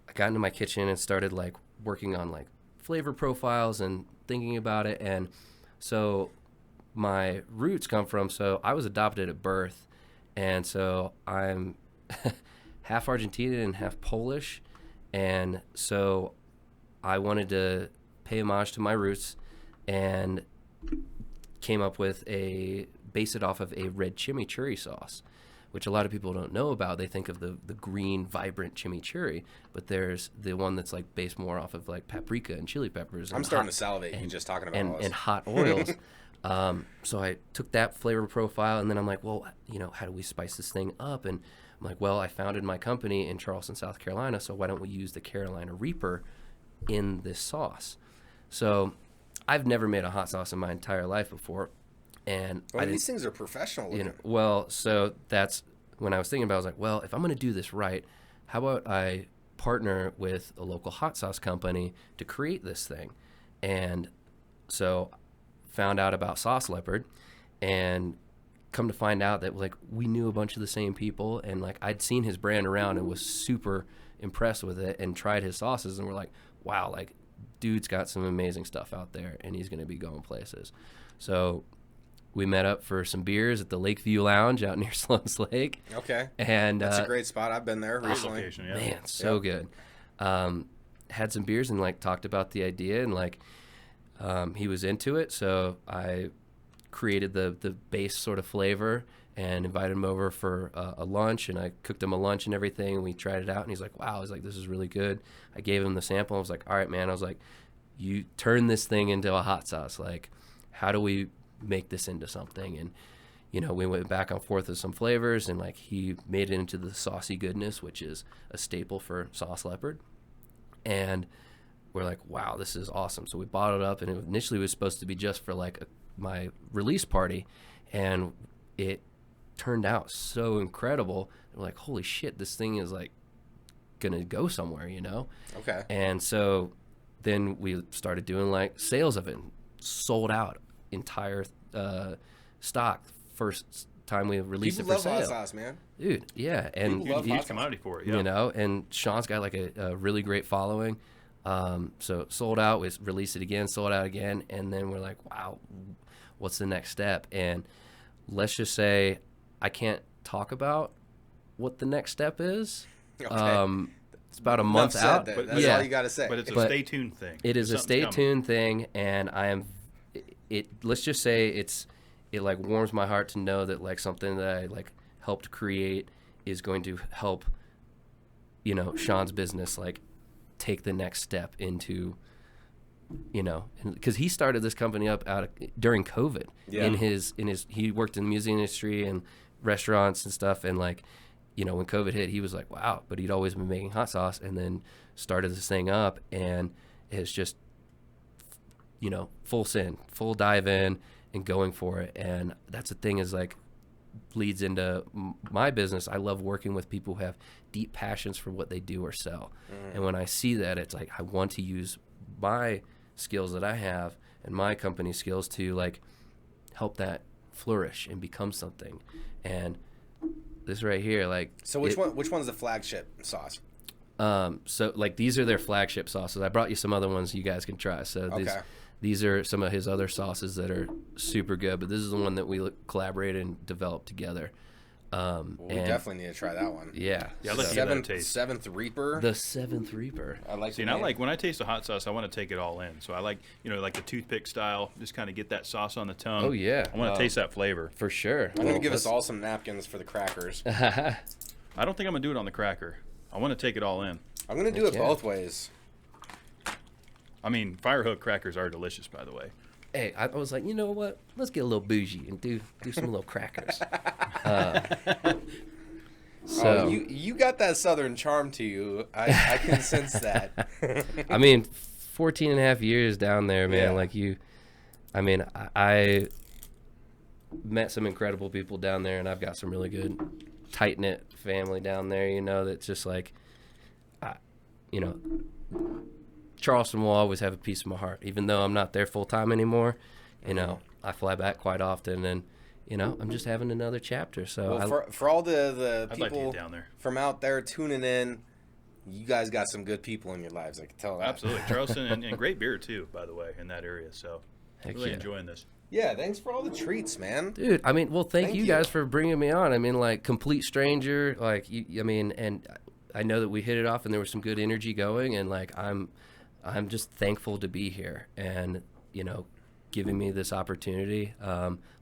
I got into my kitchen and started like working on like flavor profiles and thinking about it. And so my roots come from, so I was adopted at birth, and so I'm half Argentinian and half Polish, and so I wanted to pay homage to my roots and came up with base it off of a red chimichurri sauce, which a lot of people don't know about. They think of the green, vibrant chimichurri, but there's the one that's like based more off of like paprika and chili peppers. And
I'm starting to salivate. You just talking about all this.
and hot oils. So I took that flavor profile, and then I'm like, well, how do we spice this thing up? And I'm like, well, I founded my company in Charleston, South Carolina, so why don't we use the Carolina Reaper in this sauce? So I've never made a hot sauce in my entire life before. And
These things are professional looking.
So that's when I was thinking about it. I was like, well, if I'm going to do this right, how about I partner with a local hot sauce company to create this thing? And so found out about Sauce Leopard, and come to find out that like we knew a bunch of the same people, and like I'd seen his brand around and was super impressed with it and tried his sauces, and we're like, wow, like dude's got some amazing stuff out there, and he's going to be going places. So we met up for some beers at the Lakeview Lounge out near Sloan's Lake.
Okay.
And
That's a great spot. I've been there recently.
Location, yeah.
man, so good. Had some beers and like talked about the idea, and like he was into it, so I created the base sort of flavor and invited him over for a lunch, and I cooked him a lunch and everything, and we tried it out, and he's like, wow, he's like, this is really good. I gave him the sample. I was like, all right, man. I was like, you turn this thing into a hot sauce. Like, how do we make this into something? And you know, we went back and forth with some flavors, and like he made it into the saucy goodness, which is a staple for Sauce Leopard. And we're like, wow, this is awesome. So we bottled it up, and it initially was supposed to be just for like my release party, and it turned out so incredible. We're like, holy shit, this thing is like gonna go somewhere, you know?
Okay.
And so then we started doing like sales of it, sold out entire stock first time we released
People
it
love
for
hot
sale.
sauce, man.
Dude, yeah. And
People love
Huge
hot
commodity for it, yeah.
you know, and Sean's got like a really great following. So sold out, we released it again, sold out again, and then we're like, wow, what's the next step? And let's just say I can't talk about what the next step is.
Okay.
It's about a month
Enough
out.
said,
But-
that's
yeah.
all you got to say.
But it's a
But
stay tuned thing.
It is a
Something's
stay
coming.
tuned thing, and I am. It let's just say it like warms my heart to know that like something that I like helped create is going to help, you know, Sean's business like take the next step into, you know, because he started this company up during COVID.
Yeah.
In his he worked in the music industry and restaurants and stuff, and like, you know, when COVID hit, he was like, wow, but he'd always been making hot sauce, and then started this thing up, and it's just, you know, full dive in and going for it. And that's the thing, is like bleeds into my business. I love working with people who have deep passions for what they do or sell. And when I see that, it's like I want to use my skills that I have and my company skills to like help that flourish and become something. And this right here, like,
So which one's the flagship sauce?
so like these are their flagship sauces. I brought you some other ones you guys can try. So
Okay.
these are some of his other sauces that are super good, but this is the one that we collaborated and developed together.
Well, we
and
definitely need to try that one.
yeah,
Yeah, I'd like to get that taste.
Seventh Reaper.
the Seventh Reaper.
I like.
See,
the
and I
name.
like, when I taste a hot sauce, I want to take it all in. So I like, you know, like the toothpick style, just kind of get that sauce on the tongue.
Oh, yeah.
I want to taste that flavor.
For sure.
I'm gonna give us all some napkins for the crackers.
I don't think I'm going to do it on the cracker. I want to take it all in.
I'm gonna do it
Yeah.
both ways.
I mean, Firehook crackers are delicious, by the way.
Hey, I was like, you know what? Let's get a little bougie and do some little crackers. So
Oh, you got that southern charm to you. I can sense that.
I mean, 14 and a half years down there, man.
Yeah.
Like I mean, I met some incredible people down there, and I've got some really good, tight-knit family down there, you know, that's just like, you know, Charleston will always have a piece of my heart, even though I'm not there full-time anymore. You know, I fly back quite often, and, you know, I'm just having another chapter. So
Well, for all the
I'd like to
people
get down there.
from out there tuning in, you guys got some good people in your lives. I can tell that.
Absolutely. Charleston, and great beer, too, by the way, in that area. So
Heck
really
yeah.
enjoying this.
Yeah. Thanks for all the treats, man.
Dude, I mean, well, thank
Thank
you
you.
guys for bringing me on. I mean, like, complete stranger, like, I mean, and I know that we hit it off, and there was some good energy going, and like, I'm just thankful to be here, and you know, giving me this opportunity.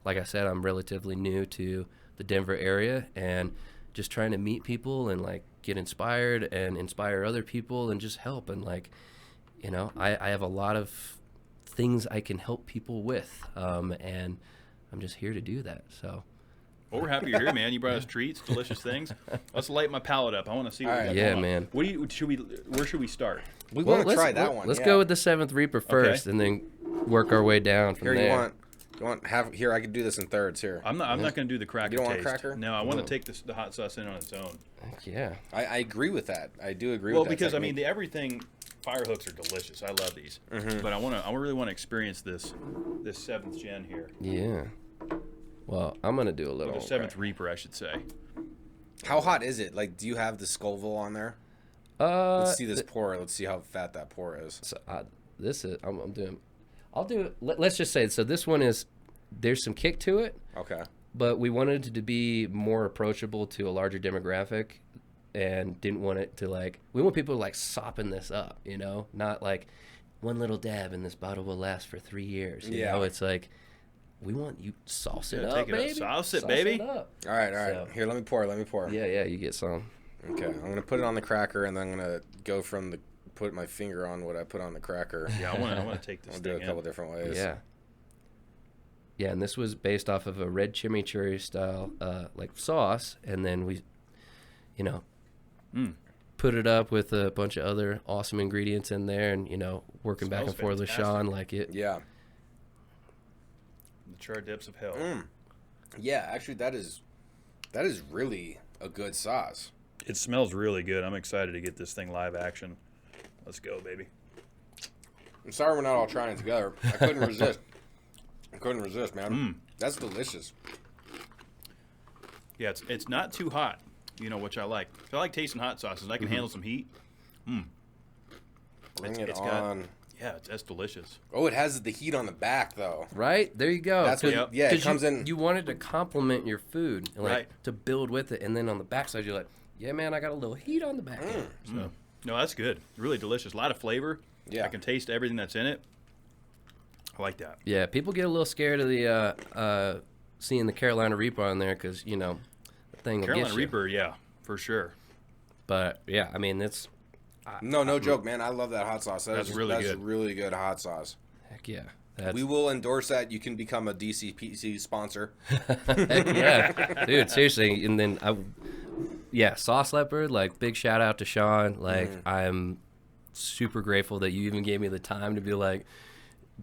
Like I said, I'm relatively new to the Denver area, and just trying to meet people and like get inspired and inspire other people and just help. And like, you know, I have a lot of things I can help people with, and I'm just here to do that. So
Well, we're happy you're here, man. You brought us treats, delicious things. Let's light my palate up. I want to see what
All
we
right.
got
Yeah,
going on.
man.
What do you? Where should we start?
We want to try that
let's
one.
Let's
yeah.
go with the Seventh Reaper first, and then work our way down from
Here,
there.
you want have here? I could do this in thirds here.
I'm not going to do the cracker
You don't want
taste.
cracker?
No, I want to take the hot sauce in on its own.
Heck yeah.
I agree with that. I do agree
Well,
with that.
because I mean,
technique.
the everything fire hooks are delicious. I love these, but I really want to experience this seventh gen here,
Yeah. Well, I'm gonna do a
or
little.
the seventh Reaper, I should say.
How hot is it? Like, do you have the Scoville on there? Let's see this pour. Let's see how fat that pour is.
So I'll do it. Let's just say, so this one is, there's some kick to it.
Okay.
But we wanted it to be more approachable to a larger demographic, and didn't want it to we want people sopping this up, not like one little dab and this bottle will last for 3 years. You know, it's we want you sauce it up,
take it
baby.
up. Sauce it, baby.
Up.
All right.
So-
Here, let me pour.
Yeah, you get some.
Okay, I'm gonna put it on the cracker, and then I'm gonna go from put my finger on what I put on the cracker.
Yeah, I want to take this
I'll
thing
do it a couple different ways.
Yeah. Yeah, and this was based off of a red chimichurri style sauce, and then we, put it up with a bunch of other awesome ingredients in there, and working back and forth with Shawn
Yeah.
The charred depths of hell.
Yeah, actually, that is really a good sauce.
It smells really good. I'm excited to get this thing live action. Let's go, baby.
I'm sorry we're not all trying it together. I couldn't resist. Man. That's delicious.
Yeah, it's not too hot, which I like. I like tasting hot sauces. I can handle some heat.
Bring it
It's
on.
that's delicious.
Oh, it has the heat on the back, though.
Right? There you go.
That's what. Yeah, it comes in.
You wanted to complement your food, and
Right.
to build with it, and then on the backside you're like, yeah, man, I got a little heat on the back end. So,
No, that's good. Really delicious. A lot of flavor.
Yeah.
I can taste everything that's in it. I like that.
yeah, people get a little scared of the seeing the Carolina Reaper on there because the thing will
Carolina
get you.
Reaper, yeah, for sure.
But yeah, I mean it's
No joke, man. I love that hot sauce.
That's really
that's
good.
really good hot sauce.
heck yeah. That's,
We will endorse that. You can become a DCPC sponsor.
heck yeah, dude. Seriously, and then Sauce Leopard. Big shout out to Shawn. I'm super grateful that you even gave me the time to be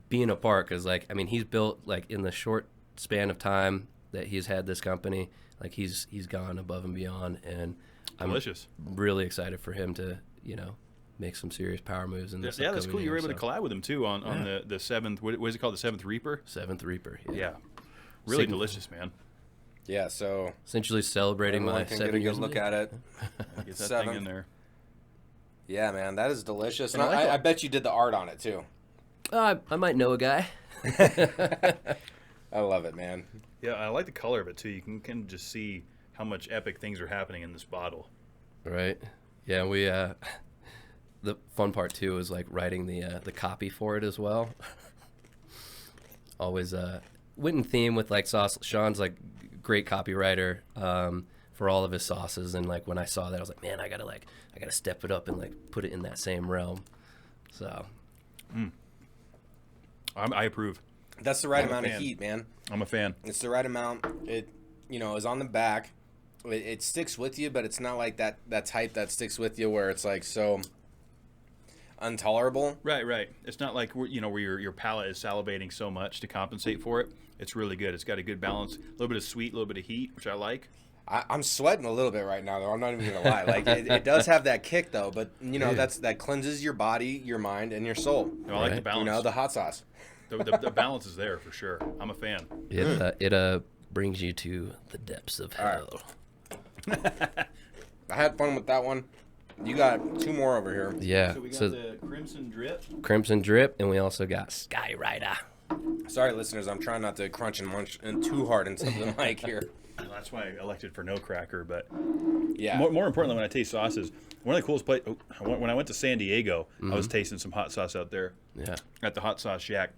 being a part, because he's built in the short span of time that he's had this company, he's gone above and beyond, and
Delicious.
I'm really excited for him to make some serious power moves in this.
Yeah, that's
upcoming
cool. You were
year,
able to collab with him too on the seventh. What is it called? The Seventh Reaper.
Seventh Reaper.
Yeah, really
Sign-
delicious, man.
Yeah, so
Essentially celebrating
everyone
my
can
7
get a
years.
good look at it.
Get that
Seventh.
thing in there.
Yeah, man, that is delicious. And
And I like
I bet you did the art on it too.
I might know a guy.
I love it, man.
Yeah, I like the color of it too. You can just see how much epic things are happening in this bottle.
Right. Yeah, we the fun part too is writing the copy for it as well. Always went in theme with sauce. Shawn's great copywriter for all of his sauces, and when I saw that I was like, man, I gotta step it up and put it in that same realm. So
I approve.
That's the right
I'm a
amount of
fan.
heat, man.
I'm a fan.
It's the right amount. It, is on the back. It sticks with you, but it's not like that type that sticks with you where it's so intolerable.
Right. It's not like where your palate is salivating so much to compensate for it. It's really good. It's got a good balance. A little bit of sweet, a little bit of heat, which I like.
I'm sweating a little bit right now, though. I'm not even gonna lie. It does have that kick, though. But that cleanses your body, your mind, and your soul.
I like the
Right.
balance.
The hot sauce.
The balance is there for sure. I'm a fan.
it brings you to the depths of hell.
I had fun with that one. You got 2 more over here.
Yeah.
So we got
So
the Crimson Drip.
Crimson Drip, and we also got Skyrider.
Sorry, listeners. I'm trying not to crunch and munch too hard into the mic here.
Well, that's why I elected for no cracker. But
Yeah.
more importantly, when I taste sauces, one of the coolest places. When I went to San Diego, I was tasting some hot sauce out there
Yeah.
at the Hot Sauce Shack.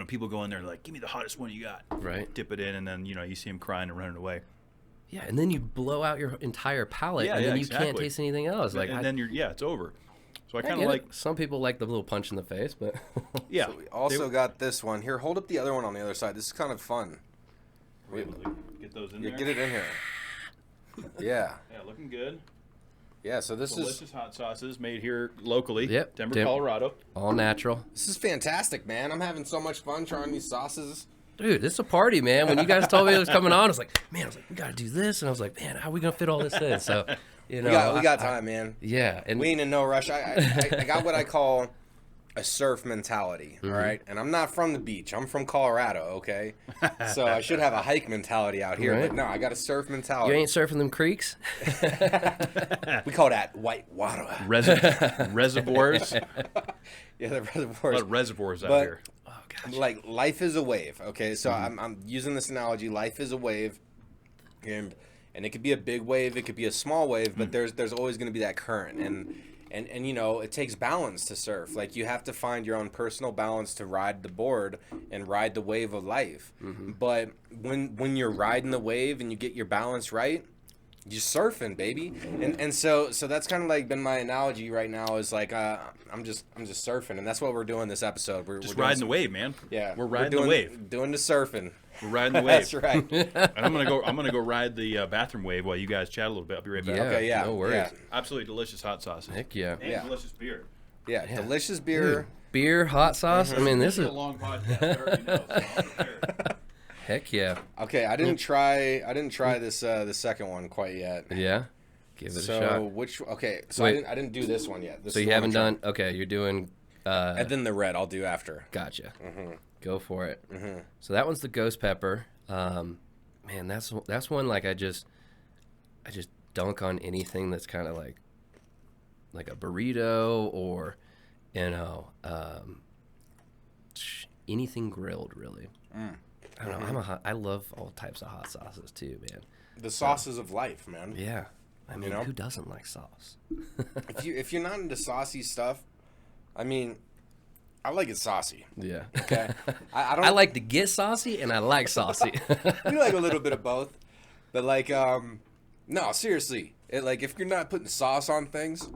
People go in there and give me the hottest one you got.
Right.
Dip it in, and then you see them crying and running away.
Yeah, and then you blow out your entire palate,
Yeah,
and then
yeah,
you can't
exactly.
taste anything else.
And then it's over. So I
I
kind
get
of
it. Some people like the little punch in the face, but
yeah.
We also got this one here. Hold up the other one on the other side. This is kind of fun.
Get those in
Yeah,
there.
get it in here. Yeah.
Yeah, looking good.
Yeah. So this
Delicious hot sauces made here locally.
Yep,
Denver, Colorado.
all natural.
is fantastic, man. I'm having so much fun trying these sauces.
Dude, it's a party, man. When you guys told me it was coming on, I was like, man, we got to do this. And I was like, man, how are we going to fit all this in? So,
We got time, man.
yeah. And
We ain't in no rush. I got what I call a surf mentality, all right? And I'm not from the beach. I'm from Colorado, okay? So I should have a hike mentality out here,
Right.
but no, I got a surf
You
mentality.
ain't surfing them creeks?
We call that white water.
Reservoirs.
Yeah, the
A
reservoirs.
lot of reservoirs out
But-
here.
Oh, gosh.
Like, life is a wave, okay? So I'm using this analogy. Life is a wave, and it could be a big wave, it could be a small wave, but there's always going to be that current, and you know, it takes balance to surf. Like, you have to find your own personal balance to ride the board and ride the wave of life. But when you're riding the wave and you get your balance right, you're surfing, baby. And so that's kind of like been my analogy right now, is like I'm just surfing, and that's what we're doing this episode. We're
Just
doing
riding
some-
the wave, man.
Yeah,
we're riding
doing
the wave.
doing the surfing.
We're riding the wave.
That's right.
And I'm gonna go ride the bathroom wave while you guys chat a little bit. I'll be right back.
Yeah,
Okay, yeah,
no worries.
yeah.
Absolutely delicious hot sauces.
Heck yeah.
And
Yeah.
delicious beer.
Yeah, delicious beer.
Beer, hot sauce. I mean, this
This is
is
a long podcast. I already know, so I'm prepared.
heck yeah.
Okay, I didn't try this the second one quite yet.
Yeah. Give it a
So
shot.
I didn't do this one yet. This
So
is
you
the one
haven't
I'm
done. Okay, you're doing.
trying- And then the red I'll do after.
Gotcha. Go for it. So that one's the ghost pepper. Man, that's one like I just dunk on anything that's kind of like a burrito or anything grilled really. I don't know. I love all types of hot sauces too, man.
The sauces of life, man.
Yeah. I mean,
know?
who doesn't like sauce?
If you're not into saucy stuff, I mean, I like it saucy.
Yeah.
Okay, I don't.
I like to get saucy and I like saucy.
You like a little bit of both, but like no, seriously, like if you're not putting sauce on things,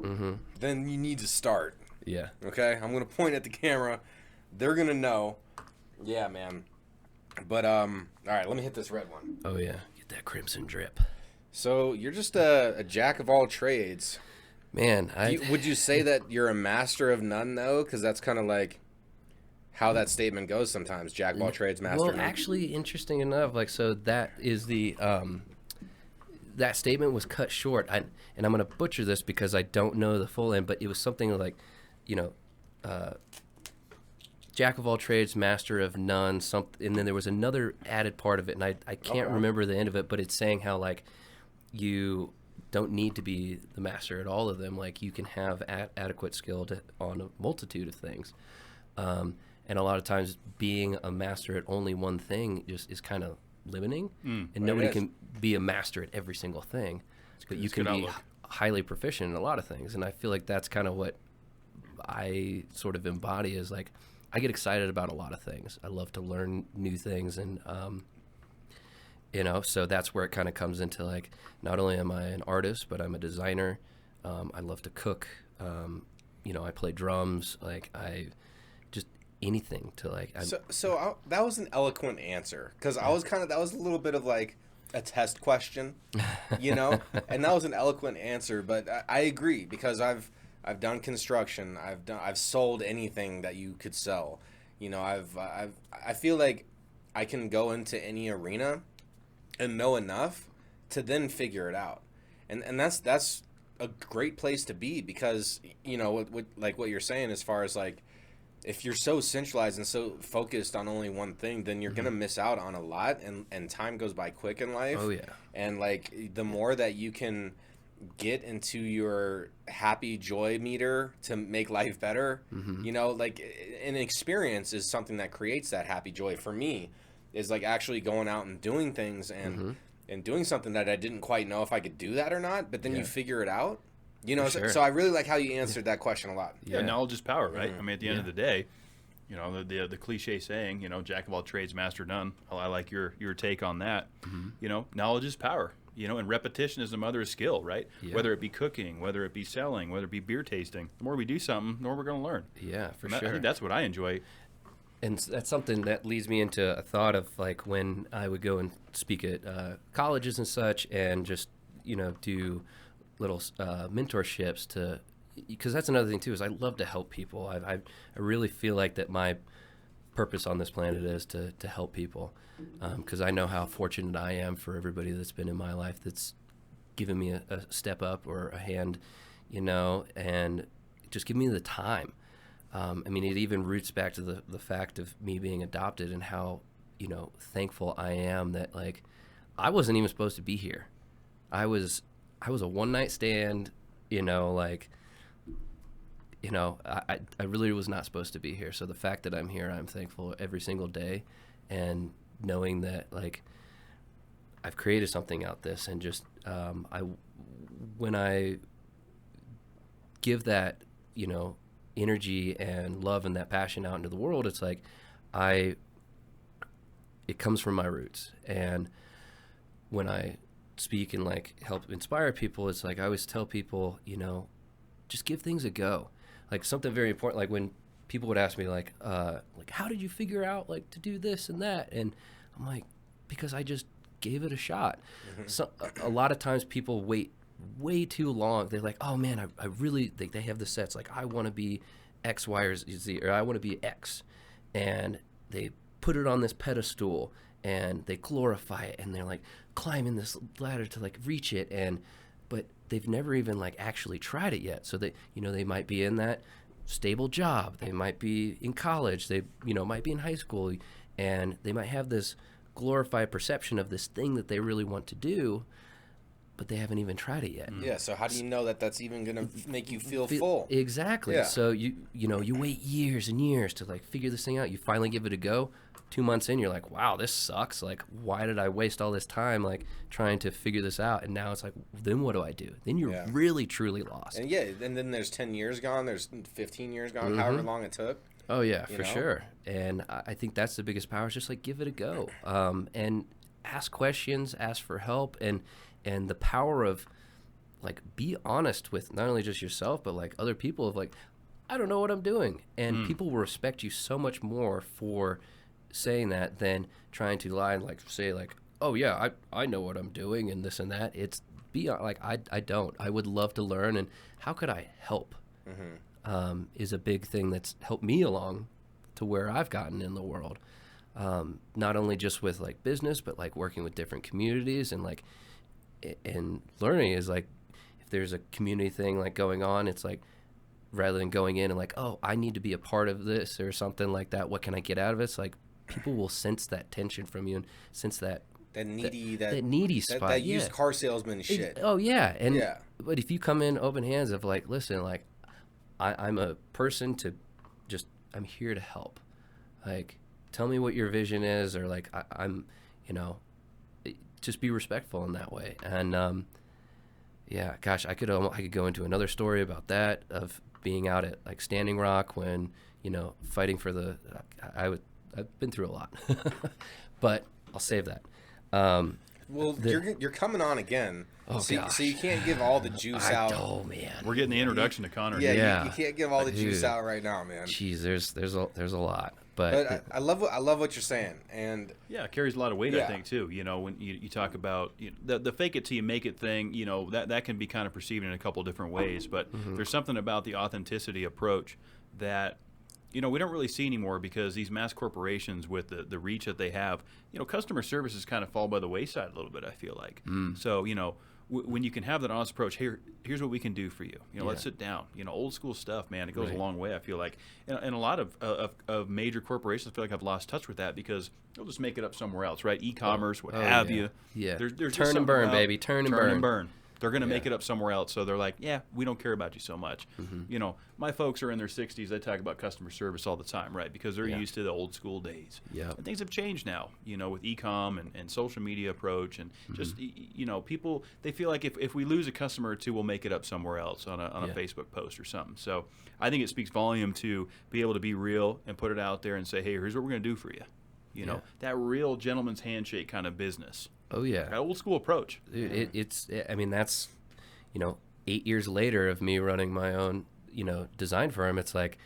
then you need to start.
Yeah.
Okay, I'm gonna point at the camera. They're gonna know. Yeah, man. But all right, let me hit this red one.
Oh yeah. Get that crimson drip.
So you're just a jack of all trades.
Man,
Would you say that you're a master of none though? Because that's kind of like how that statement goes sometimes. Jack of all trades, master
well,
of none.
actually, interesting enough, like so that is the that statement was cut short. And I'm gonna butcher this because I don't know the full end, but it was something like, jack of all trades, master of none. And then there was another added part of it, and I can't remember the end of it, but it's saying how like you don't need to be the master at all of them. Like you can have adequate skill on a multitude of things. And a lot of times being a master at only one thing just is kind of limiting. And nobody
is.
can be a master at every single thing. But you
That's a
can
good
be
outlook.
highly proficient in a lot of things. And I feel like that's kind of what I sort of embody is like, I get excited about a lot of things. I love to learn new things. And, so that's where it kind of comes into like, not only am I an artist, but I'm a designer. I love to cook. I play drums. Like just anything to like.
That was an eloquent answer because I was that was a little bit of like a test question, and that was an eloquent answer. But I agree because I've done construction. I've sold anything that you could sell. I feel like I can go into any arena and know enough to then figure it out, and that's a great place to be because what you're saying as far as like if you're so centralized and so focused on only one thing, then you're gonna miss out on a lot, and time goes by quick in life.
Oh yeah.
And like the more that you can get into your happy joy meter to make life better, like an experience is something that creates that happy joy for me. Is like actually going out and doing things and doing something that I didn't quite know if I could do that or not, but then you figure it out.
Sure.
So I really like how you answered that question a lot.
Yeah, knowledge is power, right? I mean, at the end of the day, the cliche saying, jack of all trades, master of none. I like your take on that. Knowledge is power. And repetition is the mother of skill, right?
Yeah.
Whether it be cooking, whether it be selling, whether it be beer tasting. The more we do something, the more we're going to learn.
Yeah, for
And I
sure.
think that's what I enjoy.
And that's something that leads me into a thought of like when I would go and speak at colleges and such and just, do little mentorships because that's another thing too, is I love to help people. I really feel like that my purpose on this planet is to help people because I know how fortunate I am for everybody that's been in my life that's given me a step up or a hand, and just give me the time. I mean, it even roots back to the fact of me being adopted and how, thankful I am that, like, I wasn't even supposed to be here. I was a one-night stand, I really was not supposed to be here. So the fact that I'm here, I'm thankful every single day, and knowing that, like, I've created something out this, and just when I give that, energy and love and that passion out into the world, it's like it comes from my roots. And when I speak and, like, help inspire people, it's like I always tell people, just give things a go. Like, something very important, like when people would ask me, like how did you figure out, like, to do this and that? And I'm like, because I just gave it a shot. So a lot of times people wait way too long. They're like, oh man, I really think they have the sets, like, I want to be X, Y, or Z, or I want to be X, and they put it on this pedestal and they glorify it, and they're like climbing this ladder to, like, reach it, but they've never even, like, actually tried it yet. So they they might be in that stable job, they might be in college, they might be in high school, and they might have this glorified perception of this thing that they really want to do, but they haven't even tried it yet.
Yeah, so how do you know that that's even going to make you feel full?
Exactly. Yeah. So you wait years and years to, like, figure this thing out. You finally give it a go. 2 months in, you're like, wow, this sucks. Like, why did I waste all this time, like, trying to figure this out? And now it's like, then what do I do? Then you're really, truly lost.
And and then there's 10 years gone, there's 15 years gone, however long it took.
Oh, yeah, for sure. And I think that's the biggest power, is just, like, give it a go. And ask questions, ask for help, and the power of, like, be honest with not only just yourself, but, like, other people, of, like, I don't know what I'm doing. And people will respect you so much more for saying that than trying to lie and, like, say, like, oh, yeah, I know what I'm doing and this and that. It's like, I don't. I would love to learn, and how could I help? Is a big thing that's helped me along to where I've gotten in the world. Not only just with, like, business, but, like, working with different communities, and, like, and learning is, like, if there's a community thing, like, going on, it's like, rather than going in and, like, oh, I need to be a part of this or something like that, what can I get out of it? It's like, people will sense that tension from you, and sense that needy spot,
that used car salesman shit.
But if you come in open hands of, like, listen, like, I'm a person to just, I'm here to help. Like, tell me what your vision is, or, like, I'm just be respectful in that way. And gosh, I could go into another story about that, of being out at, like, Standing Rock when fighting for the I've been through a lot, but I'll save that.
You're coming on again. So you can't give all the juice out.
Oh man,
we're getting the introduction to Connor.
Yeah, you can't give all the juice out right now, man.
Jeez, there's a lot.
But I love what you're saying, and
it carries a lot of weight, I think, too. When you talk about the fake it till you make it thing, that can be kind of perceived in a couple different ways. But there's something about the authenticity approach that we don't really see anymore, because these mass corporations, with the reach that they have, customer services kind of fall by the wayside a little bit, I feel like. So when you can have that honest approach, here's what we can do for you. Let's sit down. Old school stuff, man, it goes a long way, I feel like. And a lot of major corporations feel like I've lost touch with that, because they'll just make it up somewhere else, right? E-commerce, what have you.
Yeah.
There's
turn and burn, baby. Turn and burn.
They're going to make it up somewhere else. So they're like, we don't care about you so much. My folks are in their 60s. They talk about customer service all the time, right? Because they're used to the old school days.
Yeah.
And things have changed now, with e-com and social media approach. And just, people, they feel like if we lose a customer or two, we'll make it up somewhere else on a Facebook post or something. So I think it speaks volume to be able to be real and put it out there and say, hey, here's what we're going to do for you. That real gentleman's handshake kind of business.
Oh, yeah.
That old school approach.
Dude, I mean, that's, 8 years later of me running my own, design firm. It's like,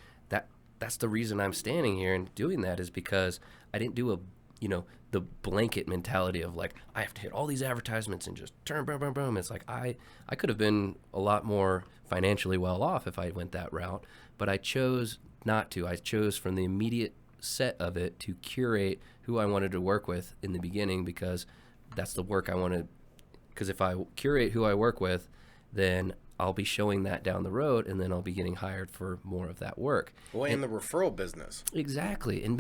that's the reason I'm standing here and doing that, is because I didn't do the blanket mentality of, like, I have to hit all these advertisements and just turn, boom, boom, boom. It's like, I could have been a lot more financially well off if I went that route, but I chose not to. I chose from the immediate set of it to curate who I wanted to work with in the beginning, because that's the work I wanted. Because if I curate who I work with, then I'll be showing that down the road, and then I'll be getting hired for more of that work.
Well, in the referral business.
Exactly. And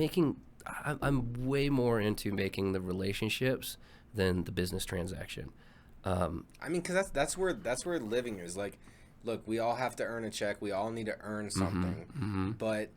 I'm way more into making the relationships than the business transaction.
I mean, because that's where living is. Like, look, we all have to earn a check. We all need to earn something. But,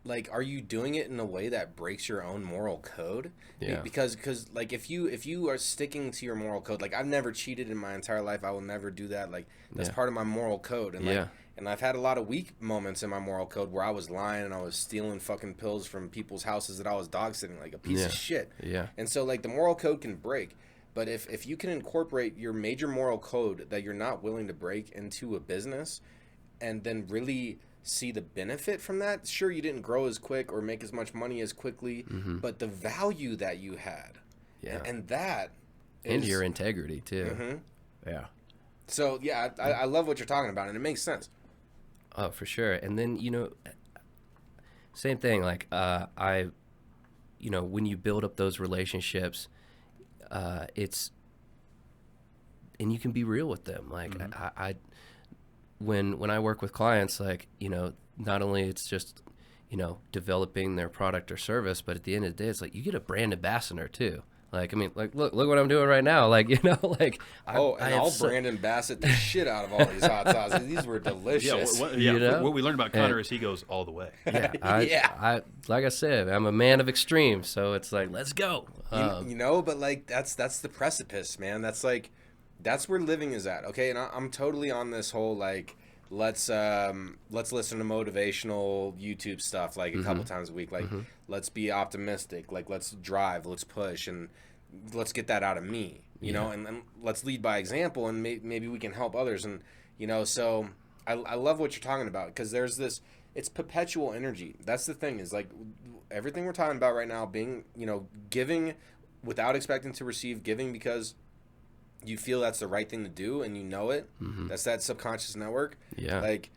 like, are you doing it in a way that breaks your own moral code?
Yeah.
Because like, if you are sticking to your moral code, like, I've never cheated in my entire life. I will never do that. Like, that's part of my moral code. And like, and I've had a lot of weak moments in my moral code where I was lying and I was stealing fucking pills from people's houses that I was dog sitting, like a piece of shit.
Yeah.
And so, like, the moral code can break. But if you can incorporate your major moral code that you're not willing to break into a business and then really see the benefit from that, sure, you didn't grow as quick or make as much money as quickly, but the value that you had, and that
and
is,
your integrity too. Yeah.
So, yeah, I love what you're talking about, and it makes sense.
Oh, for sure. And then, same thing, like, when you build up those relationships, it's, and you can be real with them. Like, when I work with clients, like, not only it's just, developing their product or service, but at the end of the day, it's like you get a brand ambassador too. Like, I mean, like, look what I'm doing right now. Like, like,
I'll Brandon Bassett the shit out of all these hot sauces. These were delicious.
What we learned about Connor is he goes all the way.
I like I said, I'm a man of extremes, so it's like, let's go.
But like, that's the precipice, man. That's like, that's where living is at. Okay. And I'm totally on this whole, like, let's listen to motivational YouTube stuff like a couple times a week. Like, let's be optimistic. Like, let's drive, let's push, and let's get that out of me, you know, and let's lead by example, and maybe we can help others. And, so I love what you're talking about, because there's this, it's perpetual energy. That's the thing, is like everything we're talking about right now, being, giving without expecting to receive, giving because you feel that's the right thing to do, and it. That's that subconscious network. Yeah. Like,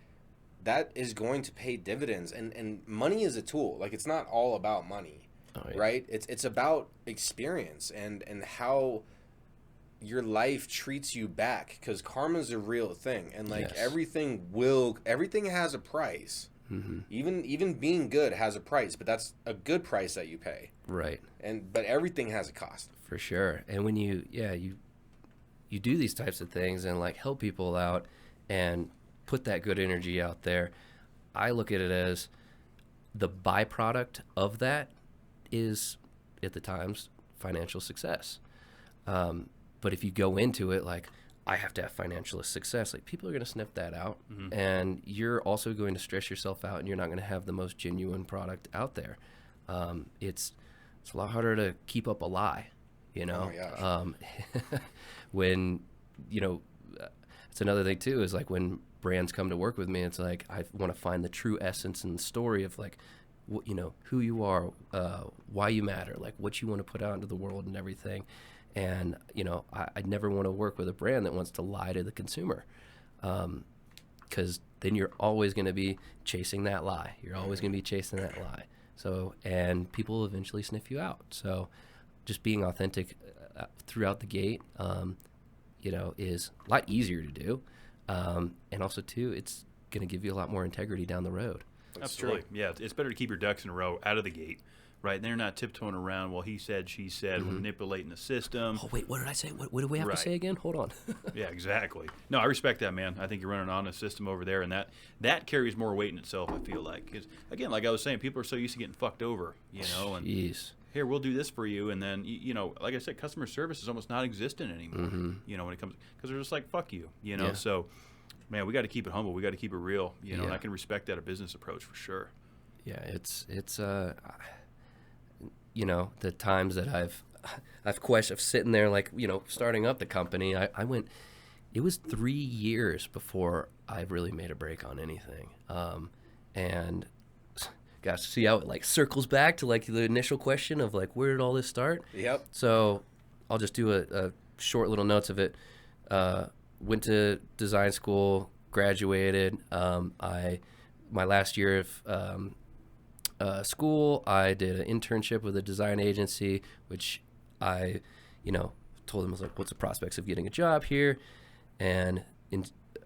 that is going to pay dividends, and money is a tool. Like, it's not all about money, right? It's about experience and how your life treats you back, because karma's a real thing, and like everything has a price. Even being good has a price, but that's a good price that you pay. Right. But everything has a cost.
For sure. And when you do these types of things and like help people out and put that good energy out there, I look at it as the byproduct of that is, at the times, financial success. But if you go into it like, I have to have financial success, like, people are going to sniff that out, and you're also going to stress yourself out, and you're not going to have the most genuine product out there. It's a lot harder to keep up a lie, Oh my gosh. When, it's another thing too, is like when brands come to work with me, it's like, I want to find the true essence and the story of like, who you are, why you matter, like what you want to put out into the world and everything. And, I never want to work with a brand that wants to lie to the consumer. 'Cause then you're always going to be chasing that lie. You're always going to be chasing that lie. So, and people will eventually sniff you out. So just being authentic throughout the gate, is a lot easier to do. And also too, it's going to give you a lot more integrity down the road.
Absolutely. Yeah. It's better to keep your ducks in a row out of the gate, right? They're not tiptoeing around, well, he said, she said, manipulating the system.
Oh, wait, what did I say? What do we have to say again? Hold on.
Yeah, exactly. No, I respect that, man. I think you're running an honest system over there, and that carries more weight in itself, I feel like. Because, again, like I was saying, people are so used to getting fucked over, and
Jeez.
Here, we'll do this for you, and then, like I said, customer service is almost not existent anymore, when it comes, because they're just like, fuck you, so, man, we got to keep it humble, we got to keep it real, and I can respect that a business approach for sure.
Yeah, it's the times that I've questioned, sitting there like, starting up the company, I went, it was 3 years before I really made a break on anything, and gosh, see how it like circles back to like the initial question of like, where did all this start? Yep. So I'll just do a short little notes of it. Went to design school, graduated. My last year of school, I did an internship with a design agency, which I, told them, I was like, what's the prospects of getting a job here? And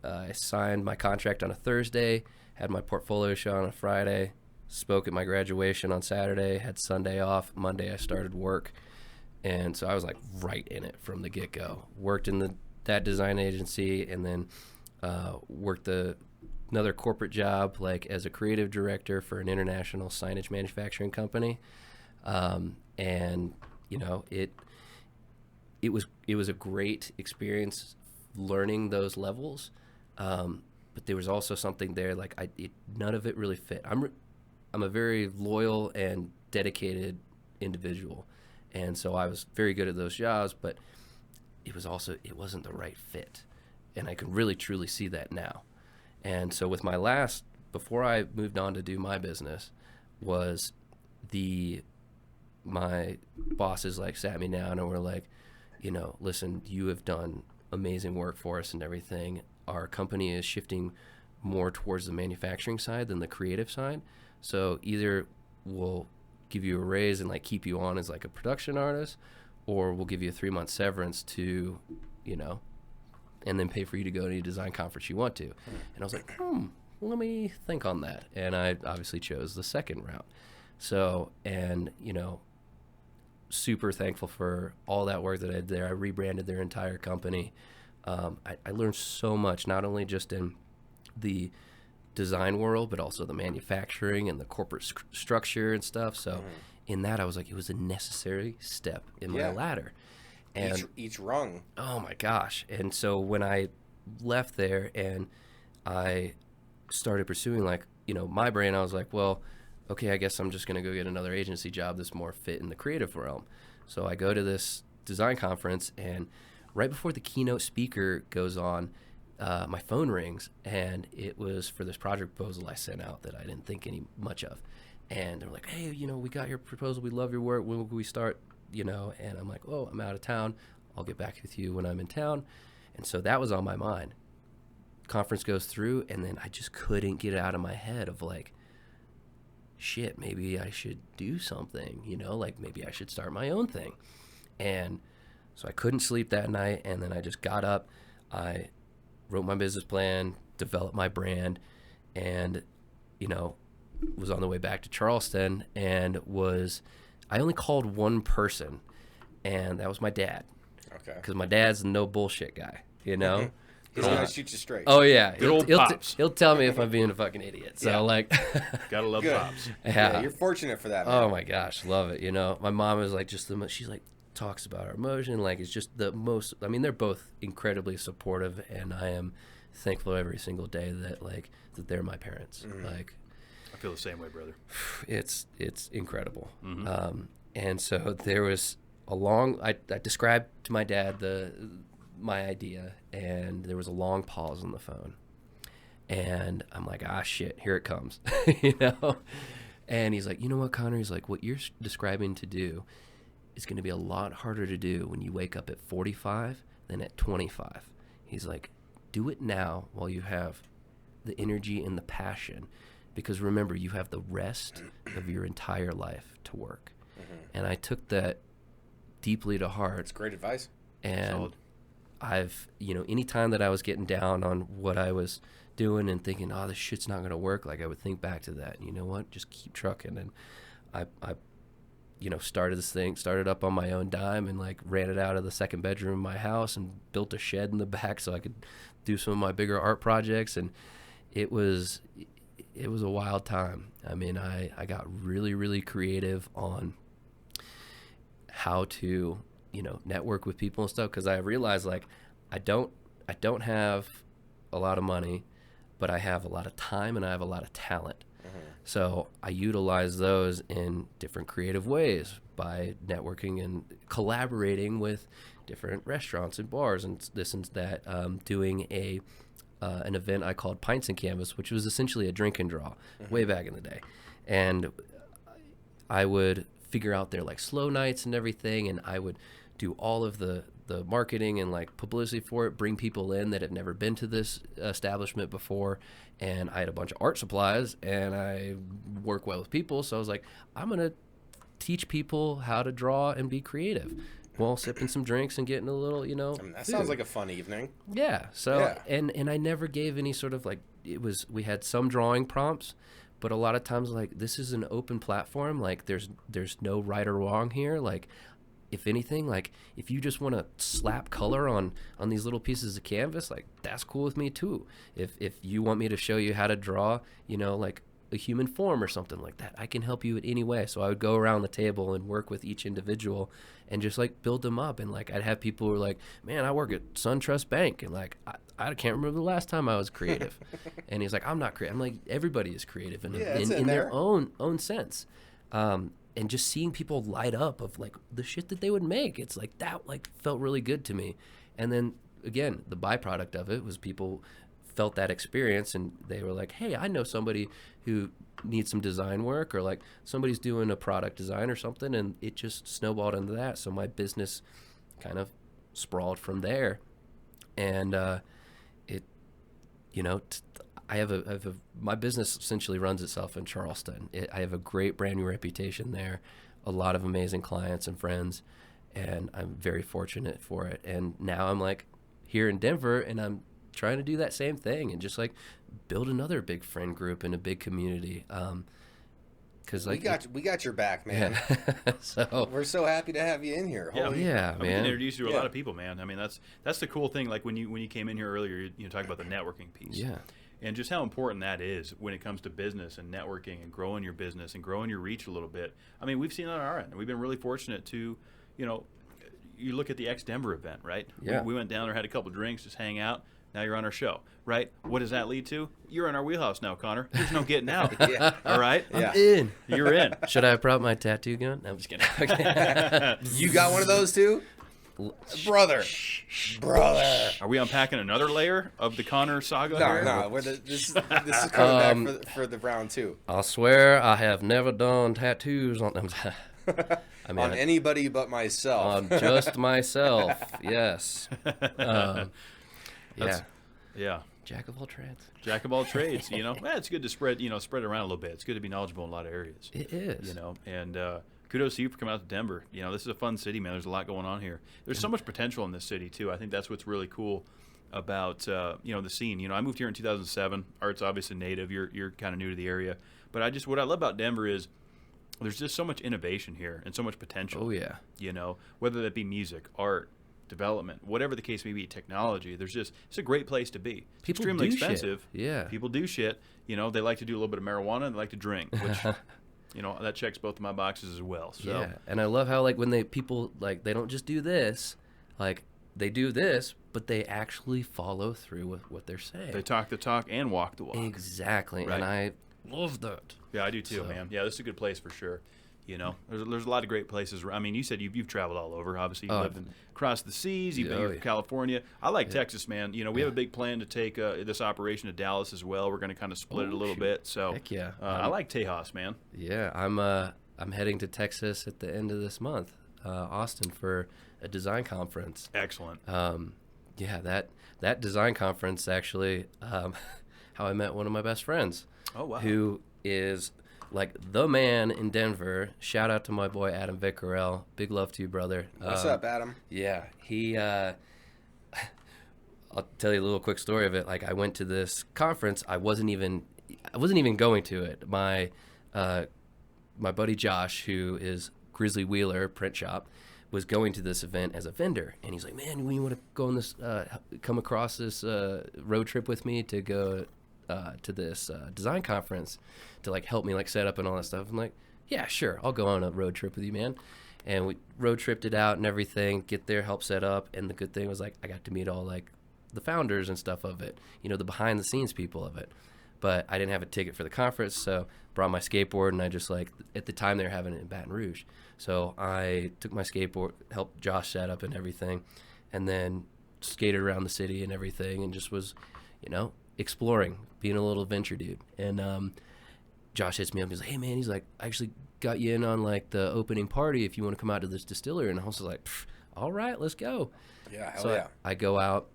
I signed my contract on a Thursday, had my portfolio show on a Friday, spoke at my graduation on Saturday, had Sunday off. Monday I started work. And so I was like right in it from the get-go. Worked in that design agency, and then worked another corporate job like as a creative director for an international signage manufacturing company. And you know, it was a great experience learning those levels. But there was also something there like none of it really fit. I'm a very loyal and dedicated individual. And so I was very good at those jobs, but it wasn't the right fit. And I can really truly see that now. And so with before I moved on to do my business, was my bosses like sat me down and were like, you know, listen, you have done amazing work for us and everything. Our company is shifting more towards the manufacturing side than the creative side. So either we'll give you a raise and like keep you on as like a production artist, or we'll give you a 3-month severance to, you know, and then pay for you to go to any design conference you want to. And I was like, let me think on that. And I obviously chose the second route. So, and, you know, super thankful for all that work that I did there. I rebranded their entire company. I learned so much, not only just in the design world, but also the manufacturing and the corporate structure and stuff. So in that, I was like, it was a necessary step in my ladder. And
each rung.
Oh my gosh. And so when I left there and I started pursuing like, you know, my brain, I was like, well, okay, I guess I'm just going to go get another agency job that's more fit in the creative realm. So I go to this design conference, and right before the keynote speaker goes on, my phone rings, and it was for this project proposal I sent out that I didn't think any much of. And they're like, hey, you know, we got your proposal. We love your work. When will we start? You know, and I'm like, oh, I'm out of town. I'll get back with you when I'm in town. And so that was on my mind. Conference goes through, and then I just couldn't get it out of my head of like, shit, maybe I should do something, you know, like maybe I should start my own thing. And so I couldn't sleep that night, and then I just got up. I wrote my business plan, developed my brand, and, you know, was on the way back to Charleston, and I only called one person, and that was my dad.
Okay.
Because my dad's a no bullshit guy, you know?
He's going to shoot you straight.
Oh, yeah.
Good old Pops.
He'll tell me if I'm being a fucking idiot. So, like...
Gotta love
Good.
Pops.
Yeah, you're fortunate for that, man.
Oh, my gosh. Love it, you know? My mom is, like, just the most... She's, like, talks about our emotion. Like, it's just the most... I mean, they're both incredibly supportive, and I am thankful every single day that, like, that they're my parents. Like...
I feel the same way, brother.
It's incredible. And so there was a long... I described to my dad my idea, and there was a long pause on the phone. And I'm like, shit, here it comes. You know? And he's like, you know what, Connor? He's like, what you're describing to do is going to be a lot harder to do when you wake up at 45 than at 25. He's like, do it now while you have the energy and the passion. Because remember, you have the rest of your entire life to work. And I took that deeply to heart.
That's great advice.
And
Solid.
I've, you know, any time that I was getting down on what I was doing and thinking, this shit's not going to work, like I would think back to that. And you know what? Just keep trucking. And I you know, started up on my own dime, and like ran it out of the second bedroom of my house and built a shed in the back so I could do some of my bigger art projects. And it was a wild time. I mean, I got really, really creative on how to, you know, network with people and stuff, because I realized like I don't have a lot of money, but I have a lot of time and I have a lot of talent. So I utilize those in different creative ways by networking and collaborating with different restaurants and bars and this and that, doing an event I called Pints and Canvas, which was essentially a drink and draw way back in the day. And I would figure out their like slow nights and everything, and I would do all of the marketing and like publicity for it, bring people in that have never been to this establishment before. And I had a bunch of art supplies, and I work well with people. So I was like, I'm going to teach people how to draw and be creative. while sipping some drinks and getting a little, you know.
I mean, that
food.
sounds like a fun evening.
Yeah. So
Yeah.
and I never gave any sort of like, we had some drawing prompts, but a lot of times like this is an open platform. Like there's no right or wrong here. Like if anything, like if you just want to slap color on these little pieces of canvas, like that's cool with me too. If you want me to show you how to draw, you know, like a human form or something like that, I can help you in any way. So I would go around the table and work with each individual and just like build them up. And like I'd have people who were like, man, I work at SunTrust Bank, and like I can't remember the last time I was creative. And he's like, I'm not creative. I'm like, everybody is creative in their own sense. And just seeing people light up of like the shit that they would make, it's like that like felt really good to me. And then again, the byproduct of it was people felt that experience and they were like, hey, I know somebody who needs some design work, or like somebody's doing a product design or something, and it just snowballed into that. So my business kind of sprawled from there. And it, you know, I have my business essentially runs itself in Charleston. I have a great brand new reputation there, a lot of amazing clients and friends, and I'm very fortunate for it. And now I'm like here in Denver, and I'm trying to do that same thing and just like build another big friend group and a big community. Cause like
we got your back, man.
Yeah. So
we're so happy to have you in here.
Yeah,
Holy-
yeah,
We
man.
can introduce you to a lot of people, man. I mean, that's the cool thing. Like when you came in here earlier, you talked about the networking piece.
Yeah.
And just how important that is when it comes to business and networking and growing your business and growing your reach a little bit. I mean, we've seen that on our end. We've been really fortunate to, you know, you look at the Denver event, right?
Yeah.
We went down there, had a couple drinks, just hang out. Now you're on our show, right? What does that lead to? You're in our wheelhouse now, Connor. There's no getting out.
Yeah.
All right?
Yeah.
I'm in.
You're in.
Should I have brought my tattoo gun? No, I'm just kidding. Okay.
You got one of those too? Brother.
Are we unpacking another layer of the Connor saga
No,
here?
no. This is coming back for the round two.
I'll swear I have never done tattoos on them. I mean,
On anybody but myself.
on just myself. Yes. Yeah.
Yeah.
Jack of all trades.
Jack of all trades, you know. Well, it's good to spread it around a little bit. It's good to be knowledgeable in a lot of areas.
It is.
You know, and kudos to you for coming out to Denver. You know, this is a fun city, man. There's a lot going on here. There's so much potential in this city too. I think that's what's really cool about you know, the scene. You know, I moved here in 2007. Art's obviously native. You're kind of new to the area, but what I love about Denver is there's just so much innovation here and so much potential.
Oh yeah.
You know, whether that be music, art, development, whatever the case may be, technology. It's a great place to be. It's
People
extremely
do shit.
expensive.
Yeah.
People do shit. You know, they like to do a little bit of marijuana and they like to drink, which you know, that checks both of my boxes as well. So
Yeah. And I love how like when people like they don't just do this, like they do this, but they actually follow through with what they're saying.
they talk the talk and walk the walk.
Exactly.
Right.
And I love that.
Yeah, I do too,
So-
man. Yeah, this is a good place for sure. You know, there's a lot of great places. I mean, you said you've traveled all over. Obviously, you've lived across the seas. You've been here
yeah.
from California. I like Texas, man. You know, we have a big plan to take this operation to Dallas as well. We're going to kind of split it a little bit. So,
Heck yeah.
I like Tejas, man.
Yeah, I'm heading to Texas at the end of this month, Austin, for a design conference.
Excellent.
Yeah, that design conference actually, how I met one of my best friends.
Oh, wow.
Who is like the man in Denver. Shout out to my boy Adam Vickerell. Big love to you, brother.
What's up, Adam?
Yeah, he. I'll tell you a little quick story of it. Like I went to this conference. I wasn't even going to it. My buddy Josh, who is Grizzly Wheeler Print Shop, was going to this event as a vendor, and he's like, "Man, you want to go on this, come across this road trip with me to go to this design conference to like help me like set up and all that stuff?" I'm like, "Yeah, sure, I'll go on a road trip with you, man." And we road tripped it out and everything, get there, help set up, and the good thing was like I got to meet all like the founders and stuff of it, you know, the behind the scenes people of it. But I didn't have a ticket for the conference, so brought my skateboard, and I just like, at the time they were having it in Baton Rouge. So I took my skateboard, helped Josh set up and everything, and then skated around the city and everything, and just was, you know, exploring, being a little adventure dude. And Josh hits me up, he's like, "Hey man," he's like, "I actually got you in on like the opening party if you want to come out to this distillery." And I was like, "All right, let's go."
Yeah, hell
So
yeah.
I go out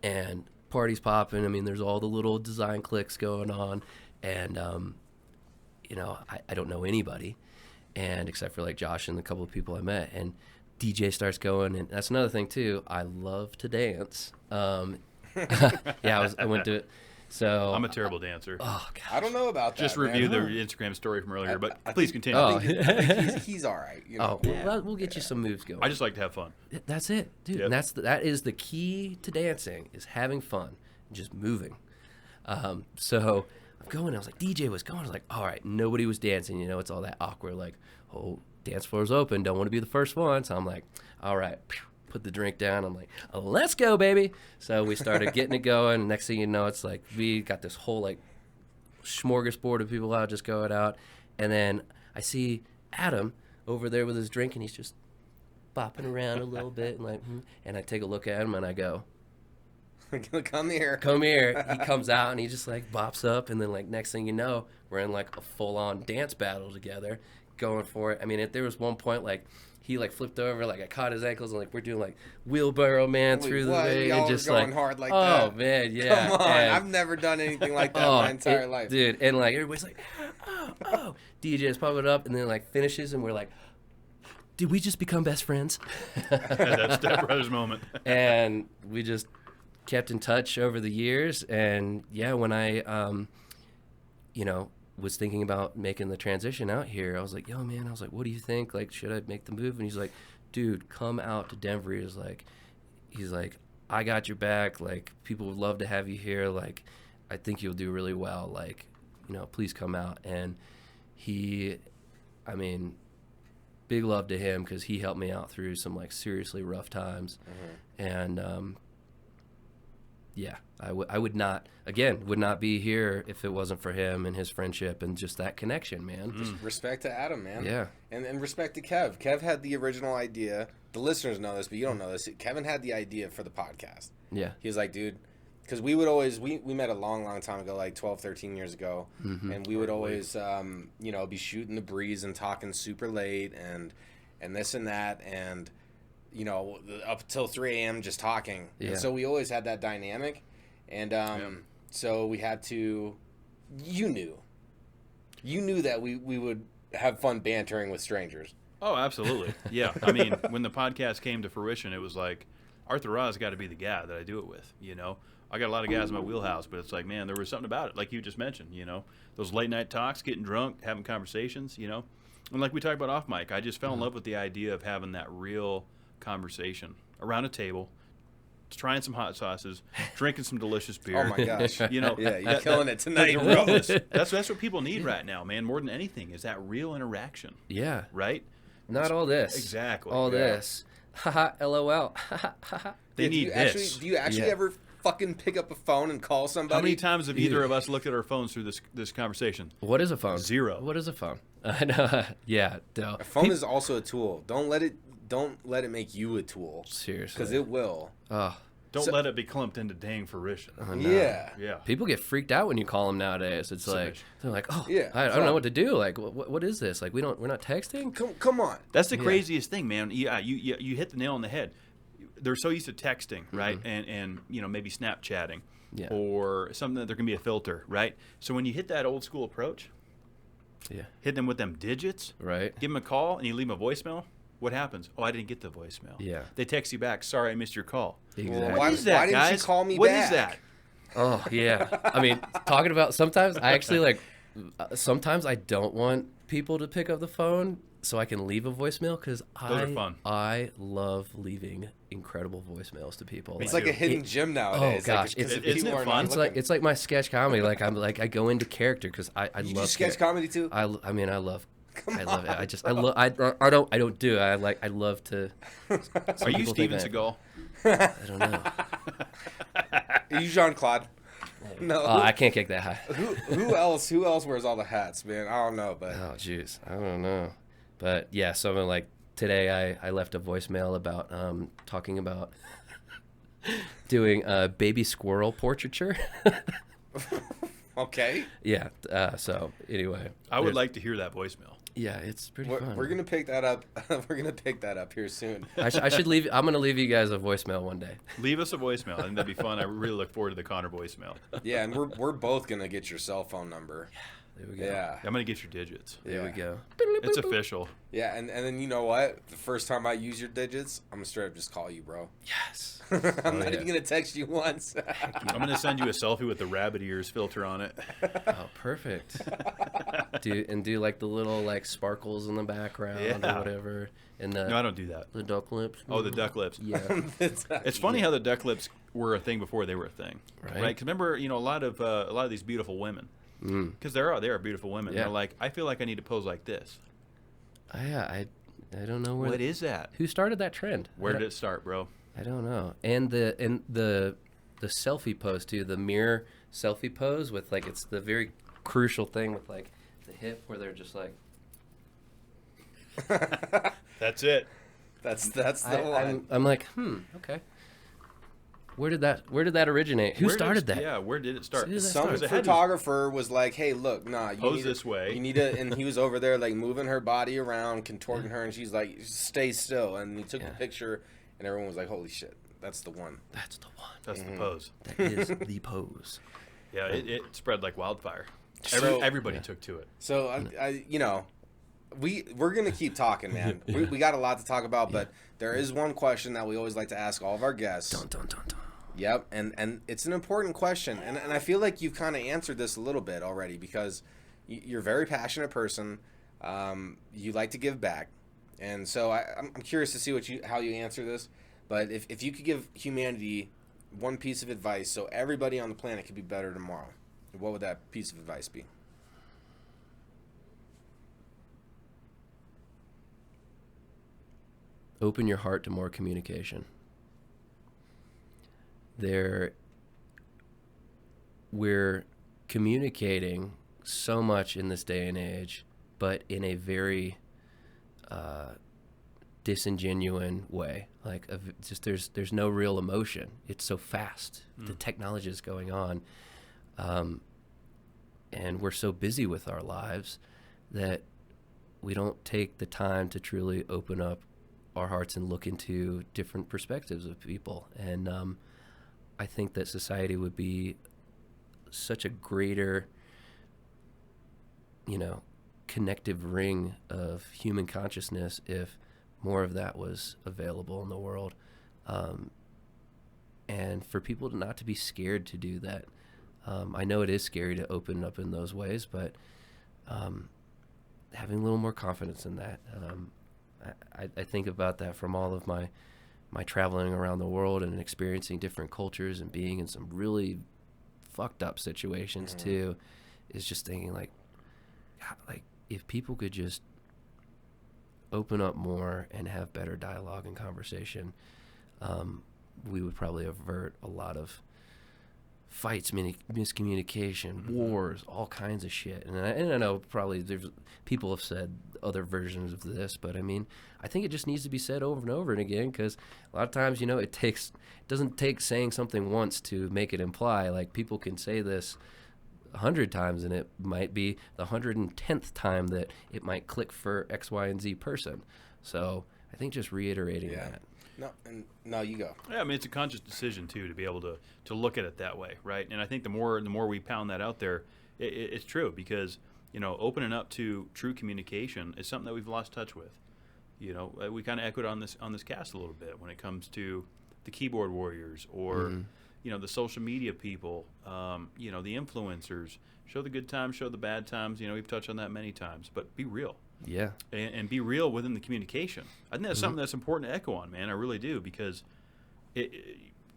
and party's popping. I mean, there's all the little design cliques going on, and you know, I don't know anybody, and except for like Josh and a couple of people I met, and DJ starts going, and that's another thing too. I love to dance. Yeah, I went to it. So
I'm a terrible dancer.
oh god,
I don't know about that.
Just review
man.
the Instagram story from earlier, but please continue.
Oh.
I think he's all right. You know?
oh, well, we'll get you some moves going.
I just like to have fun.
That's it, dude.
Yep.
And that is the key to dancing, is having fun, and just moving. So I'm going. I was like, DJ was going. I was like, all right, nobody was dancing. You know, it's all that awkward, like, oh, dance floor's open. Don't want to be the first one. So I'm like, all right. Put the drink down. I'm like, let's go, baby. So we started getting it going. Next thing you know, it's like we got this whole like smorgasbord of people out just going out. And then I see Adam over there with his drink, and he's just bopping around a little bit. And like, and I take a look at him, and I go,
Come here.
come here. He comes out, and he just like bops up. And then like next thing you know, we're in like a full-on dance battle together, going for it. I mean, there was one point like, he like flipped over, like I caught his ankles, and like we're doing like wheelbarrow man through the thing,
Y'all
and just
are going
like
hard like
oh
that.
man, yeah.
Come on,
and,
I've never done anything like that my entire life.
dude. And like everybody's like, oh, DJ's popping up, and then like finishes, and we're like, did we just become best friends?
That's Step Brothers moment.
And we just kept in touch over the years, and yeah, when I, was thinking about making the transition out here, I was like, yo, man, what do you think? Like, should I make the move? And he's like, dude, come out to Denver. He's like, I got your back. Like, people would love to have you here. Like, I think you'll do really well. Like, please come out. And big love to him, because he helped me out through some, like, seriously rough times. Mm-hmm. And, yeah, I would not be here if it wasn't for him and his friendship and just that connection, man.
Just respect to Adam, man.
Yeah.
And respect to Kev. Kev had the original idea. The listeners know this, but you don't know this. Kevin had the idea for the podcast.
Yeah.
He was like, dude, because we would always, we met a long, long time ago, like 12, 13 years ago. Mm-hmm. And we would always, be shooting the breeze and talking super late and this and that. And up till 3 a.m. just talking.
Yeah.
And so we always had that dynamic. And so we had to, you knew that we would have fun bantering with strangers.
Oh, absolutely. Yeah. I mean, when the podcast came to fruition, it was like, Arthur Ra's got to be the guy that I do it with, I got a lot of guys in my wheelhouse, but it's like, man, there was something about it, like you just mentioned, those late night talks, getting drunk, having conversations, and like we talked about off mic, I just fell in love with the idea of having that real conversation around a table, trying some hot sauces, drinking some delicious beer.
Oh my gosh!
Yeah,
you're killing it tonight.
The realness. That's what people need right now, man. More than anything, is that real interaction.
Yeah.
Right.
Not all this.
Exactly.
All this. Haha. LOL.
They need this.
Do you actually ever fucking pick up a phone and call somebody?
How many times have either of us looked at our phones through this conversation?
What is a phone?
0.
What is a phone? I know. Yeah. No.
A phone is also a tool. Don't let it make you a tool.
Seriously.
Because it will.
Don't let it be clumped into dang fruition.
No.
Yeah.
Yeah.
People get freaked out when you call them nowadays. It's like they're like, oh,
yeah,
I don't know what to do. Like, what is this? Like, we're not texting.
Come on.
That's the craziest thing, man. Yeah, you hit the nail on the head. They're so used to texting, right? And maybe Snapchatting, or something that there can be a filter, right? So when you hit that old school approach, hit them with them digits,
right?
Give them a call and you leave them a voicemail. What happens? Oh, I didn't get the voicemail.
Yeah.
They text you back. Sorry, I missed your call.
Exactly.
Well,
What is that,
why
guys?
didn't you call me
What
back?
is that?
Oh yeah. I mean, talking about sometimes I actually sometimes I don't want people to pick up the phone so I can leave a voicemail, because
Those are fun.
I love leaving incredible voicemails to people.
It's like a hidden gem nowadays.
Oh gosh,
if
isn't
people
it
are
fun?
not
it's like my sketch comedy. Like I go into character because I
You
love
do sketch comedy too?
I love it. I don't do it. I love to.
Are you Steven Seagal?
I don't know.
Are you Jean-Claude? No.
I can't kick that high.
Who else wears all the hats, man? I don't know, but
Oh jeez, I don't know. But yeah, so like today I left a voicemail about talking about doing baby squirrel portraiture.
okay.
Yeah. So anyway,
I would like to hear that voicemail.
Yeah, it's pretty fun.
We're gonna pick that up. We're gonna pick that up here soon.
I should leave. I'm gonna leave you guys a voicemail one day.
Leave us a voicemail. I think that'd be fun. I really look forward to the Connor voicemail.
Yeah, and we're both gonna get your cell phone number.
There we go.
Yeah.
I'm gonna get your digits.
There we
Yeah.
go.
It's official.
Yeah, and then you know what? The first time I use your digits, I'm gonna straight up just call you, bro.
Yes.
I'm not even gonna text you once.
I'm gonna send you a selfie with the rabbit ears filter on it.
Oh, perfect. do like the little like sparkles in the background
Yeah.
or whatever, and the
No, I don't do that.
the duck lips.
Oh, the duck lips.
Yeah.
It's funny how the duck lips were a thing before they were a thing,
Right.
right? Because remember, a lot of these beautiful women, because they are beautiful women.
Yeah.
They're like, I feel like I need to pose like this.
Yeah, I don't know where.
What is that?
Who started that trend?
Where did it start, bro?
I don't know. And the selfie pose too, the mirror selfie pose with like it's the very crucial thing with like the hip where they're just like.
That's it.
That's the one.
I'm like, okay. Where did that originate? Who started that?
Yeah, where did it start?
Who did that
Some
start?
It had to-
photographer was like, "Hey, look, nah, you
Pose
need
this way."
You need to," and he was over there like moving her body around, contorting her, and she's like, "Stay still." And he took the picture, and everyone was like, "Holy shit, that's the one."
That's the one.
That's the pose.
That is the pose.
Yeah, it spread like wildfire.
So-
Everybody took to it.
So I we're gonna keep talking, man. We got a lot to talk about, but there is one question that we always like to ask all of our guests.
Dun, dun, dun, dun.
Yep, and it's an important question, and I feel like you've kind of answered this a little bit already because you're a very passionate person. You like to give back, and so I'm curious to see how you answer this. But if you could give humanity one piece of advice so everybody on the planet could be better tomorrow, what would that piece of advice be?
Open your heart to more communication. We're communicating so much in this day and age, but in a very disingenuine way. Like just there's no real emotion. It's so fast. The technology is going on, and we're so busy with our lives that we don't take the time to truly open up our hearts and look into different perspectives of people. And I think that society would be such a greater, connective ring of human consciousness if more of that was available in the world. And for people not to be scared to do that. I know it is scary to open up in those ways, but having a little more confidence in that. I think about that from all of my traveling around the world and experiencing different cultures and being in some really fucked up situations too, is just thinking like, God, like if people could just open up more and have better dialogue and conversation, we would probably avert a lot of fights, miscommunication, wars, all kinds of shit. And I know probably people have said other versions of this, but I mean, I think it just needs to be said over and over and again, because a lot of times, it doesn't take saying something once to make it imply. Like people can say this 100 times, and it might be the 110th time that it might click for X, Y, and Z person. So I think just reiterating that.
No, you go.
Yeah, I mean, it's a conscious decision too to be able to look at it that way, right? And I think the more we pound that out there, it's true, because opening up to true communication is something that we've lost touch with. We kind of echoed on this cast a little bit when it comes to the keyboard warriors or the social media people, the influencers. Show the good times, show the bad times. We've touched on that many times, but be real.
Yeah.
And be real within the communication. I think that's something that's important to echo on, man. I really do, because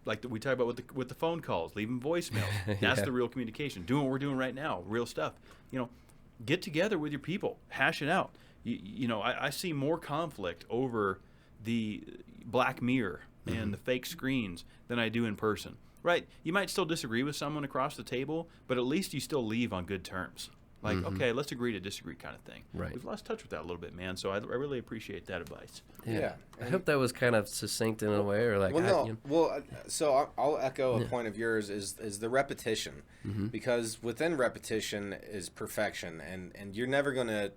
like we talk about with the phone calls, leaving voicemails. That's the real communication. Doing what we're doing right now, real stuff. Get together with your people, hash it out. I see more conflict over the Black Mirror and the fake screens than I do in person. Right? You might still disagree with someone across the table, but at least you still leave on good terms. Like, okay, let's agree to disagree kind of thing.
Right.
We've lost touch with that a little bit, man. So I really appreciate that advice.
Yeah.
I hope that was kind of succinct in a way, or like.
So I'll echo a point of yours is the repetition, because within repetition is perfection, and you're never gonna.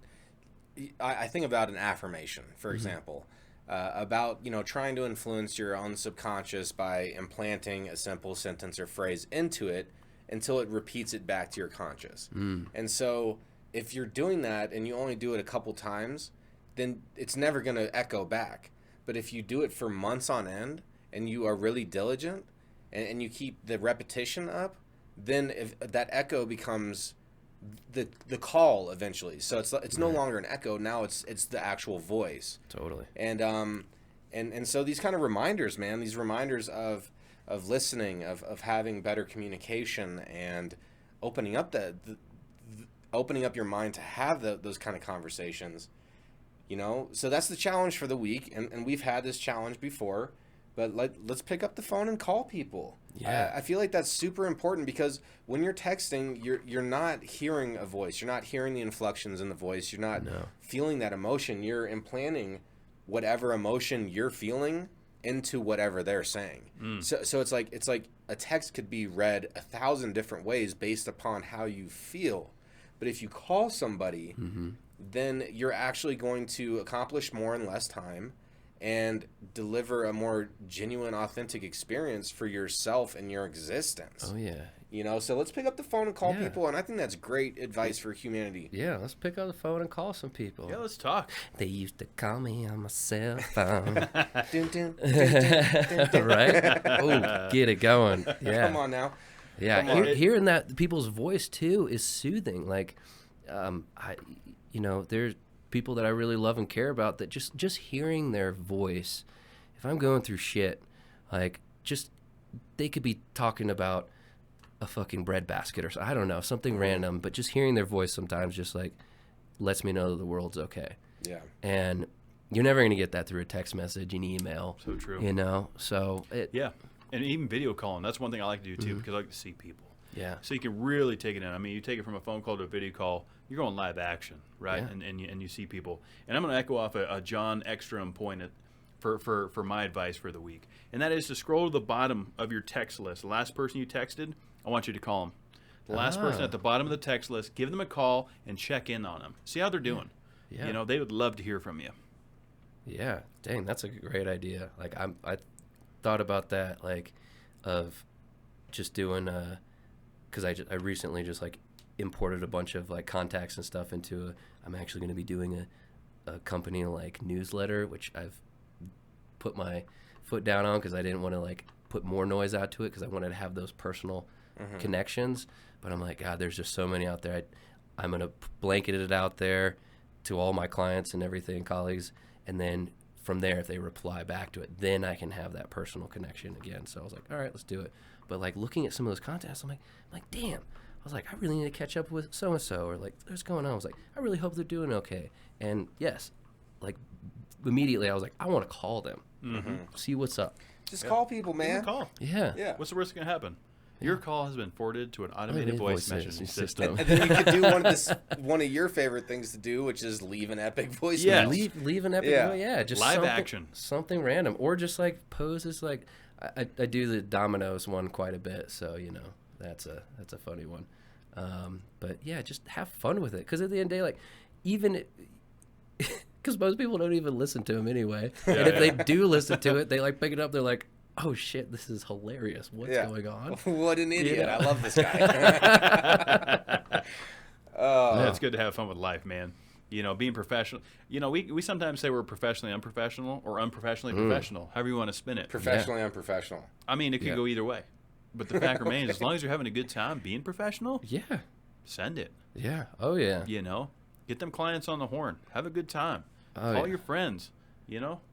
I think about an affirmation, for example, about trying to influence your own subconscious by implanting a simple sentence or phrase into it until it repeats it back to your conscious. And so if you're doing that and you only do it a couple times, then it's never going to echo back. But if you do it for months on end and you are really diligent and you keep the repetition up, then if that echo becomes the call eventually. So it's no longer an echo. Now it's the actual voice.
Totally.
And so these kind of reminders, man, these reminders of listening, of having better communication, and opening up opening up your mind to have those kind of conversations, So that's the challenge for the week, and we've had this challenge before, but let's pick up the phone and call people.
Yeah.
I feel like that's super important, because when you're texting, you're not hearing a voice, you're not hearing the inflections in the voice, you're not feeling that emotion. You're implanting whatever emotion you're feeling into whatever they're saying. So it's like a text could be read 1,000 different ways based upon how you feel. But if you call somebody, then you're actually going to accomplish more in less time and deliver a more genuine, authentic experience for yourself and your existence.
Oh, yeah.
So let's pick up the phone and call people, and I think that's great advice for humanity.
Yeah, let's pick up the phone and call some people.
Yeah, let's talk.
They used to call me on my cell phone.
Dun, dun, dun, dun, dun.
Right? Oh, get it going. Yeah.
Come on now.
Yeah,
Come on.
hearing that people's voice too is soothing. Like, there's people that I really love and care about that just hearing their voice. If I'm going through shit, like, just they could be talking about a fucking bread basket or something. I don't know, something random, but just hearing their voice sometimes just like lets me know that the world's okay.
Yeah.
And you're never gonna get that through a text message, an email.
So true.
So
Yeah. And even video calling, that's one thing I like to do too, because I like to see people.
Yeah.
So you can really take it in. I mean, you take it from a phone call to a video call, you're going live action, right?
Yeah.
And you see people. And I'm going to echo off a John Ekstrom point for my advice for the week. And that is to scroll to the bottom of your text list. The last person you texted, I want you to call them. The last person at the bottom of the text list, give them a call and check in on them. See how they're doing.
Yeah.
They would love to hear from you.
Yeah. Dang, that's a great idea. Like, I thought about that, like, of just doing because I recently just like imported a bunch of like contacts and stuff into I'm actually going to be doing a company like newsletter, which I've put my foot down on because I didn't want to like put more noise out to it, because I wanted to have those personal connections. But I'm like, God, there's just so many out there. I'm going to blanket it out there to all my clients and everything, colleagues, and then from there, if they reply back to it, then I can have that personal connection again. So I was like, all right, let's do it. But like looking at some of those contacts, I'm like, damn. I was like, I really need to catch up with so-and-so, or like, what's going on? I was like, I really hope they're doing okay. And yes, like immediately I was like, I want to call them, see what's up.
Just call people,
Give them
man.
a call.
Yeah.
What's the worst that's going to happen? Your call has been forwarded to an automated voice messaging system.
And then you could do one of your favorite things to do, which is leave an epic voice
Yes.
message.
Leave an epic, just
Live
something,
action.
something random, or just like poses. Like I do the dominoes one quite a bit, so that's a funny one. But yeah, just have fun with it, because at the end of the day, like, even because most people don't even listen to them anyway, and if they do listen to it, they like pick it up. They're like, oh shit, this is hilarious. What's going on?
What an idiot.
Yeah.
I love this guy.
Yeah, it's good to have fun with life, man. Being professional. We sometimes say we're professionally unprofessional or unprofessionally professional, however you want to spin it.
Professionally unprofessional.
I mean, it could go either way. But the fact remains, as long as you're having a good time being professional,
Yeah.
send it.
Yeah. Oh yeah.
Get them clients on the horn. Have a good time.
Oh,
Call
yeah.
your friends.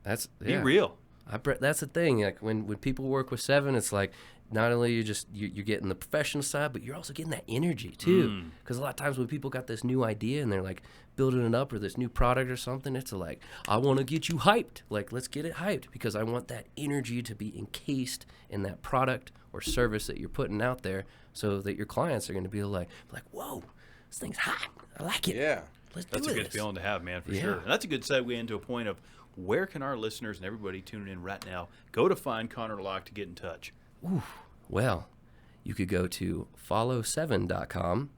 That's
Be real.
That's the thing. Like when people work with Seven, it's like not only you're getting the professional side, but you're also getting that energy too. Because a lot of times when people got this new idea and they're like building it up, or this new product or something, it's like, I want to get you hyped. Like, let's get it hyped, because I want that energy to be encased in that product or service that you're putting out there, so that your clients are going to be like, whoa, this thing's hot. I like it.
Yeah.
Let's do
That's a good
this.
feeling to have, man, for
Yeah.
sure. And that's a good segue into a point of where can our listeners and everybody tuning in right now go to find Connor Locke to get in touch?
Well, you could go to follow7.com,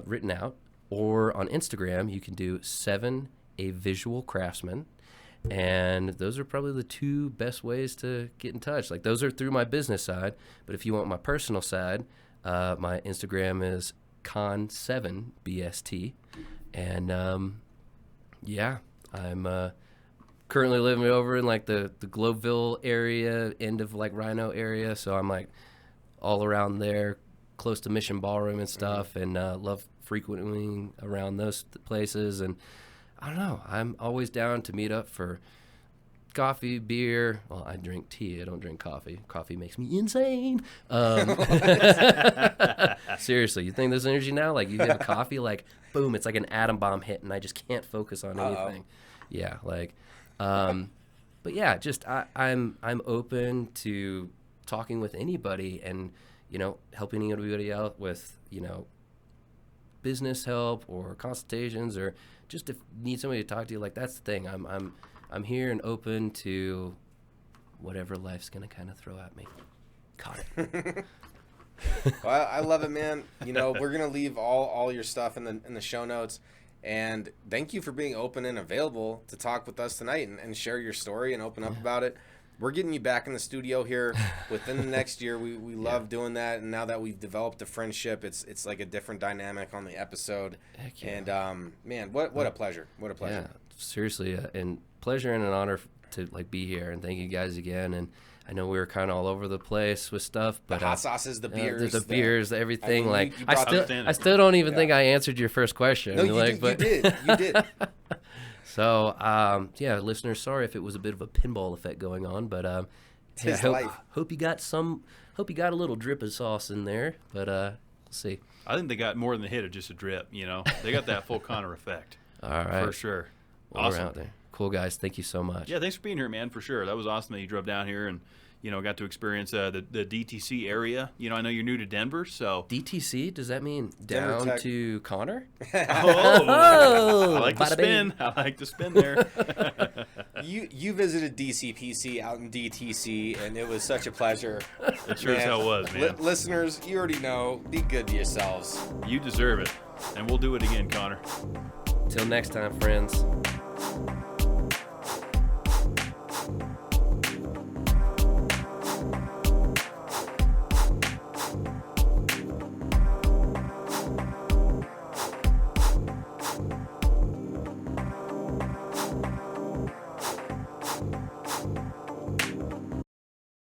written out, or on Instagram, you can do 7 a visual craftsman. And those are probably the two best ways to get in touch. Like, those are through my business side, but if you want my personal side, my Instagram is Con7 BST, and I'm currently living over in like the Globeville area, end of like Rhino area, so I'm like all around there, close to Mission Ballroom and stuff, and love frequenting around those places. And I don't know, I'm always down to meet up for coffee, beer. Well, I drink tea. I don't drink coffee. Coffee makes me insane. Seriously, you think there's energy now? Like, you have coffee, like, boom, it's like an atom bomb hit, and I just can't focus on anything. Yeah, like, but yeah, just I'm open to talking with anybody, and helping anybody out with business help or consultations, or just if you need somebody to talk to you. Like, that's the thing. I'm here and open to whatever life's gonna kind of throw at me. Caught it.
Well, I love it, man. We're gonna leave all your stuff in the show notes, and thank you for being open and available to talk with us tonight and share your story and open up about it. We're getting you back in the studio here within the next year. We love doing that, and now that we've developed a friendship, it's like a different dynamic on the episode.
Heck yeah.
And man, what a pleasure! What a pleasure!
Yeah, seriously, and pleasure and an honor to like be here, and thank you guys again. And I know we were kind of all over the place with stuff, but
the hot sauces, the beers,
the beers, everything.
I mean,
I still don't even think I answered your first question.
No, you did.
So, listeners, sorry if it was a bit of a pinball effect going on, but hope you got a little drip of sauce in there, but we'll see.
I think they got more than the hit of just a drip. They got that full Connor effect.
All right,
for sure.
Well,
awesome.
We're out there. Cool, guys. Thank you so much.
Yeah, thanks for being here, man, for sure. That was awesome that you drove down here and, got to experience the DTC area. I know you're new to Denver, so.
DTC, does that mean down to Connor?
I like to spin. I like to spin there.
You visited DCPC out in DTC, and it was such a pleasure.
It sure as hell was, man.
Listeners, you already know. Be good to yourselves.
You deserve it. And we'll do it again, Connor.
Till next time, friends.